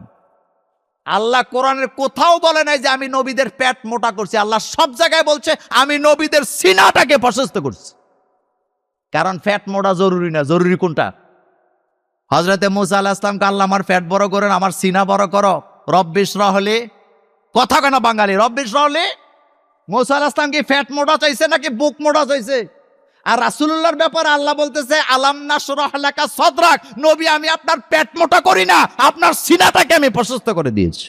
আল্লাহ কোরআনের কোথাও বলে নাই যে আমি নবীদের পেট মোটা করছি। আল্লাহ সব জায়গায় বলছে আমি নবীদের সিনাটাকে প্রশস্ত করছি। কারণ ফ্যাট মোটা জরুরি না, জরুরি কোনটা? হযরতে মুসা আলাইহিস সালামকে আল্লাহ আমার ফ্যাট বড় করেন, আমার সিনা বড় করো। রব্বিশ রাহলি, কথা কেন বাঙালি? রব্বিশ রাহলি। মুসা আলাইহিস সালাম কি ফ্যাট মোটা চাইছে নাকি বুক মোটা চাইছে? আর রাসূলুল্লাহর ব্যাপারে আল্লাহ বলতেছে আলাম নাশরাহ লাকা সাদরাক, নবী আমি আপনার পেট মোটা করি না, আপনার সিনাটাকে আমি প্রশস্ত করে দিয়েছি।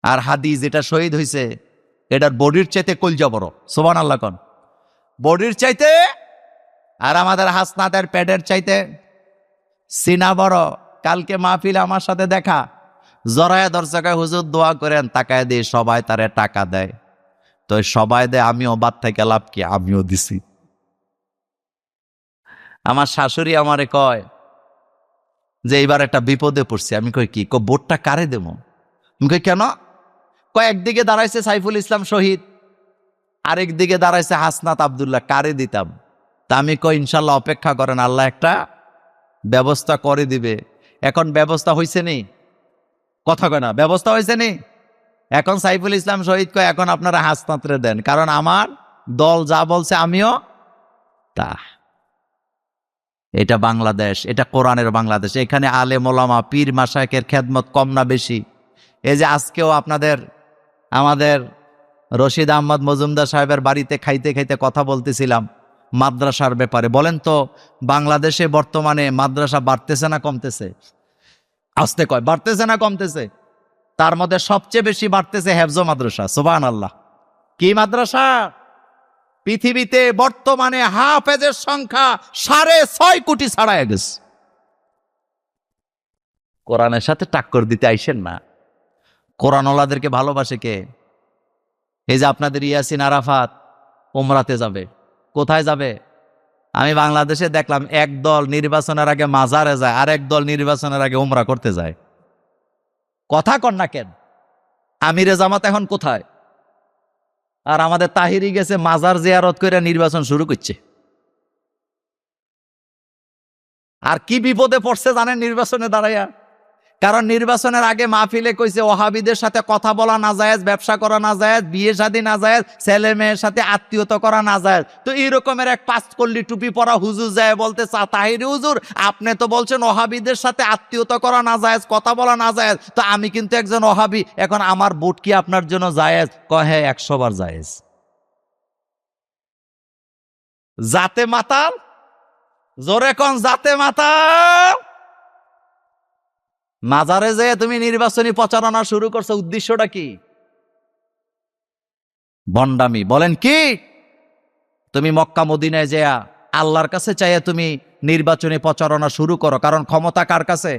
আর হাদিস যেটা শহীদ হয়েছে, এটার বডির চাইতে কলজা বড়। সুবহানাল্লাহ কোন? বডির চাইতে, আর আমাদের হাসনাতের পেটের চাইতে সিনা বড়। কালকে মাহফিলে আমার সাথে দেখা, জরায়া দর্শকে হুজুর দোয়া করেন, তাকায় দিয়ে সবাই তারে টাকা দেয়। তো সবাই দেয়, আমিও বাদ থেকে লাভ কি, আমিও দিছি। আমার শাশুড়ি আমারে কয় যে এইবার একটা বিপদে পড়ছি। আমি কই কি? ভোটটা কারে দেব? আমি কই কেন? কয় একদিকে দাঁড়াইছে সাইফুল ইসলাম শহীদ, আরেক দিকে দাঁড়াইছে হাসনাত আব্দুল্লাহ, কারে দিতাম? তা আমি কই ইনশাল্লাহ অপেক্ষা করেন, আল্লাহ একটা ব্যবস্থা করে দিবে। এখন ব্যবস্থা হয়েছে নি? কথা কয় না, ব্যবস্থা হয়েছে নি? এখন সাইফুল ইসলাম শহীদ কয় এখন আপনারা হাসনাতরে দেন, কারণ আমার দল যা বলছে আমিও তা। এটা বাংলাদেশ, এটা কোরআনের বাংলাদেশ। এখানে আলেম ওলামা পীর মাশায়েখের খেদমত কম না বেশি? এই যে আজকেও আমাদের রশিদ আহমদ মজুমদার সাহেবের বাড়িতে খাইতে খাইতে কথা বলতেছিলাম মাদ্রাসার ব্যাপারে। বলেন তো, বাংলাদেশে বর্তমানে মাদ্রাসা বাড়তেছে না কমতেছে? আসতে কয় বাড়তেছে না কমতেছে? তার মধ্যে সবচেয়ে বেশি বাড়তেছে হেফজ মাদ্রাসা। সুবহানাল্লাহ। কি মাদ্রাসা? পৃথিবীতে বর্তমানে হাফেজের সংখ্যা 6.5 কোটি ছাড়াই গেছে। কোরআনের সাথে টাক্কর দিতে আইসেন না। কোরআনওয়ালাদেরকে ভালোবাসে কে? এই যে আপনাদের ইয়াসিন আরাফাত উমরাতে যাবে, কোথায় যাবে? আমি বাংলাদেশে দেখলাম এক দল নির্বাচনের আগে মাজারে যায়, আর এক দল নির্বাচনের আগে উমরা করতে যায়।
কথা কন না কেন? আমিরে জামাত এখন কোথায়? আর আমাদের তাহিরি গেছে মাজার জিয়ারত করে নির্বাচন শুরু করছে। আর কি বিপদে পড়ছে জানেন নির্বাচনে দাঁড়াইয়া? কারণ নির্বাচনের আগে মাহফিলে কইছে ওহাবিদের সাথে কথা বলা না জায়েজ, ব্যবসা করা না জায়েজ, বিয়ে শাদী না জায়েজ, ছেলে মেয়ের সাথে আত্মীয়তা করা না জায়েজ। তো এইরকমের এক পাঁচকল্লি টুপি পরা হুজুর যায় বলতে তাহিরি হুজুর, আপনি তো বলছেন ওহাবিদের সাথে আত্মীয়তা করা না জায়েজ, কথা বলা না জায়েজ, তো আমি কিন্তু একজন ওহাবি, এখন আমার ভোট কি আপনার জন্য জায়েজ? কহে 100 বার জায়েজ। জাতে মাতাল, জোরে কোন জাতে মাতাল। মাজারে যে তুমি নির্বাচনী প্রচারণা শুরু করছো, উদ্দেশ্যটা কি? বন্ডামি। বলেন কি? তুমি মক্কা মদিনায় যেয়া আল্লাহর কাছে চাইয়া তুমি নির্বাচনী প্রচারণা শুরু করো, কারণ ক্ষমতা কার কাছে?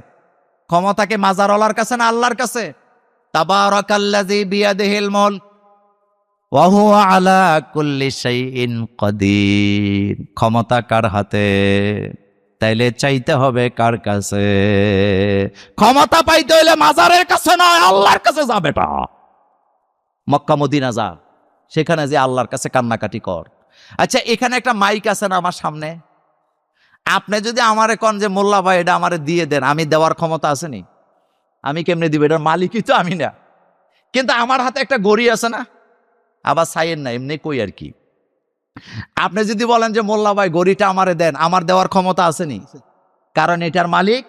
ক্ষমতা কি মাজারওয়ালার কাছে না আল্লাহর কাছে? তাবারাকাল্লাযী বিয়াদিহিল মুলক ওয়া হুয়া আলা কুল্লি শাইইন কাদির। ক্ষমতা কার হাতে? তাইলে চাইতে হবে কার কাছে? ক্ষমতা পাইতে হইলে মাজারের কাছে নয়, আল্লাহর কাছে যা বেটা। মক্কা মদিনা যা, সেখানে যে আল্লাহর কাছে কান্নাকাটি কর। আচ্ছা, এখানে একটা মাইক আছে না আমার সামনে, আপনি যদি আমারে কন যে মোল্লা ভাই এটা আমারে দিয়ে দেন, আমি দেওয়ার ক্ষমতা আসেনি? আমি কেমনে দিব? এটার মালিকই তো আমি না। কিন্তু আমার হাতে একটা গড়ি আছে না, আবার সাইয়ের না, এমনি কই আর কি। আপনি যদি বলেন যে মোল্লা ভাই গড়িটা আমারে দেন, আমার দেওয়ার ক্ষমতা আসেনি, কারণ এটার মালিক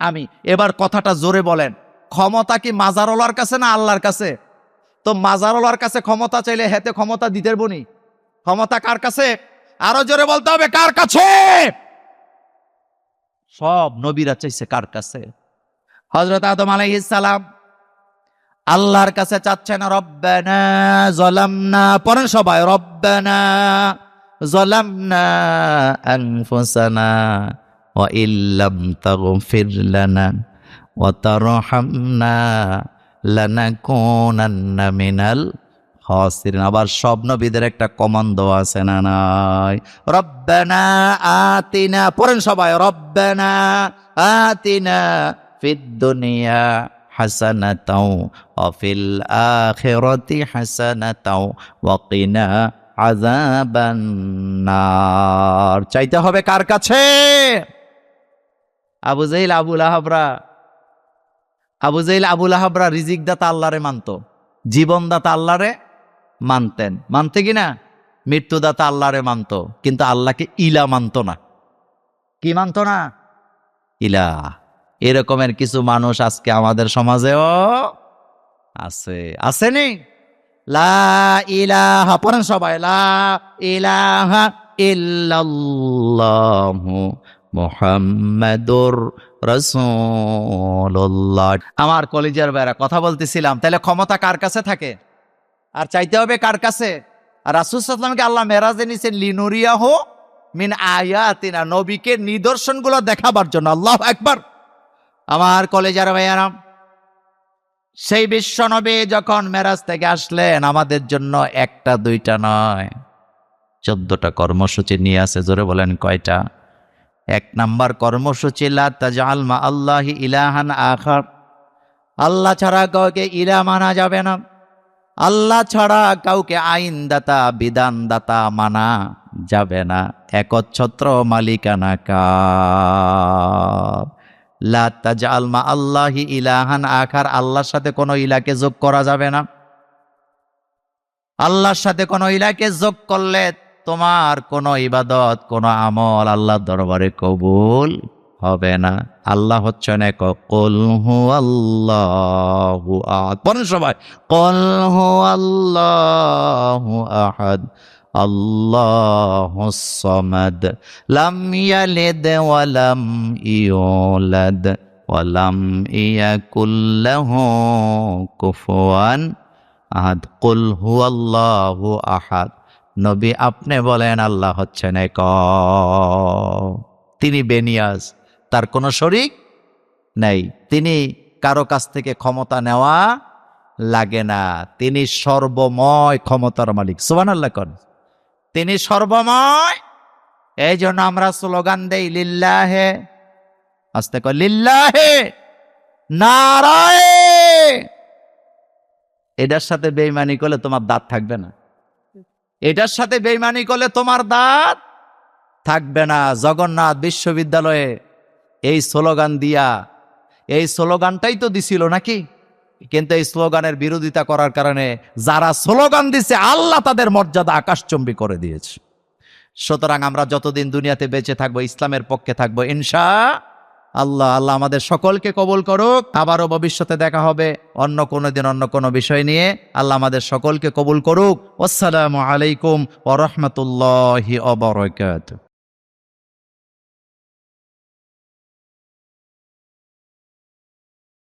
আমি। এবার কথাটা জোরে বলেন, ক্ষমতা কি মাজারওয়ালার কাছে না আল্লাহর কাছে? তো মাজারওয়ালার কাছে ক্ষমতা চাইলে হেতে ক্ষমতা দিতে বনি। ক্ষমতা কার কাছে? আরো জোরে বলতে হবে, কার কাছে? সব নবীরা চাইছে কার কাছে? হযরত আদম আলাইহিস সালাম আল্লাহর কাছে চাচ্ছেন রব্বানা যালামনা, পড়েন সবাই, রব্বানা যালামনা আনফুসানা ওয়া ইল্লাম তাগফির লানা ওয়া তারহামনা লানাকুনান্না মিনাল খাসিরিন। আবার সব নবীদের একটা কমান্ড আছে না নাই? রব্বানা আতিনা, পড়েন সবাই, রব্বানা আতিনা ফিদ দুনিয়া হাসানাতাও ওয়া ফিল আখিরাতি হাসানাতাও ওয়া কিনা আযাবান নার। চাইতে হবে কার কাছে? আবু জাইল আবু লাহাবরা রিজিক দাতা আল্লাহরে মানত, জীবন দাতা আল্লাহরে মানতেন, মানতে কিনা? মৃত্যুদাতা আল্লাহরে মানত, কিন্তু আল্লাহকে ইলা মানত না। কি মানত না? ইলা। এরকমের কিছু মানুষ আজকে আমাদের সমাজেও আছে, আসেনি? লা ইলাহা, পড়েন সবাই, লা ইলাহা ইল্লাল্লাহু মুহাম্মাদুর রাসূলুল্লাহ। আমার কলিজার ভাইরা, কথা বলতেছিলাম, তাহলে ক্ষমতা কার কাছে থাকে আর চাইতে হবে কার কাছে? আর রাসূল সাল্লাল্লাহু আলাইহি ওয়াসাল্লামকে আল্লাহ মেরাজে নিয়েছেন লিনুরিয়াহু মিন আয়াতিনা, নবীকে নিদর্শনগুলো দেখাবার জন্য। আল্লাহু আকবার। আমার কলিজার ভাইয়ারা, সেই বিশ্ব নবী যখন মেরাজ থেকে আসলেন, আমাদের জন্য একটা দুইটা নয়, 14টা কর্মসূচি নিয়ে আসে। জোরে বলেন কয়টা? 1 নাম্বার কর্মসূচি, লা তাজআল মা আল্লাহি ইলাহান আখার। আল্লাহ ছাড়া কাউকে ইলাহ মানা যাবে না। আল্লাহ ছাড়া কাউকে আইনদাতা বিধানদাতা মানা যাবে না। একচ্ছত্র মালিকানা কার? লা তাজআল মা আল্লাহি ইলাহান আখার, আল্লাহর সাথে কোনো ইলাকে যোগ করা যাবে না। আল্লাহর সাথে কোনো ইলাকে যোগ করলে তোমার কোনো ইবাদত, কোনো আমল আল্লাহর দরবারে কবুল হবে না। আল্লাহ হচ্ছেন এক। কুল হুয়াল্লাহু আহাদ, পড়েন সবাই, কুল হুয়াল্লাহু আহাদ আল্লাহুস সামাদ লাম ইয়ালিদ ওয়া লাম ইউলাদ ওয়া লাম ইয়াকুল লাহু কুফুয়ান আহাদ। কুল হুয়াল্লাহু আহাদ। নবী আপনি বলেন আল্লাহ হচ্ছেন এক, তিনি বেনিয়াজ, তার কোনো শরীক নেই, তিনি কারো কাছ থেকে ক্ষমতা নেওয়া লাগে না, তিনি সর্বময় ক্ষমতার মালিক। সুবহানাল্লাহ কোন, তিনি সর্বময়। এই জন্য আমরা স্লোগান দেই লিল্লাহে, আস্তে কর লিল্লাহে, নারায়ে এটার সাথে বেঈমানি করলে তোমার দাঁত থাকবে না, এটার সাথে বেঈমানি করলে তোমার দাঁত থাকবে না। জগন্নাথ বিশ্ববিদ্যালয়ে এই স্লোগান দিয়া, এই স্লোগানটাই তো দিছিল নাকি? কিন্তু এই স্লোগানের বিরোধিতা করার কারণে যারা স্লোগান দিছে আল্লাহ তাদের মর্যাদা আকাশচুম্বী করে দিয়েছে। সুতরাং আমরা যতদিন দুনিয়াতে বেঁচে থাকবো ইসলামের পক্ষে থাকবো ইনশাআল্লাহ। আল্লাহ আমাদের সকলকে কবুল করুক। আবারও ভবিষ্যতে দেখা হবে অন্য কোনো দিন অন্য কোনো বিষয় নিয়ে। আল্লাহ আমাদের সকলকে কবুল করুক। আসসালামু আলাইকুম ওয়া রাহমাতুল্লাহি ওয়া বারাকাতুহু।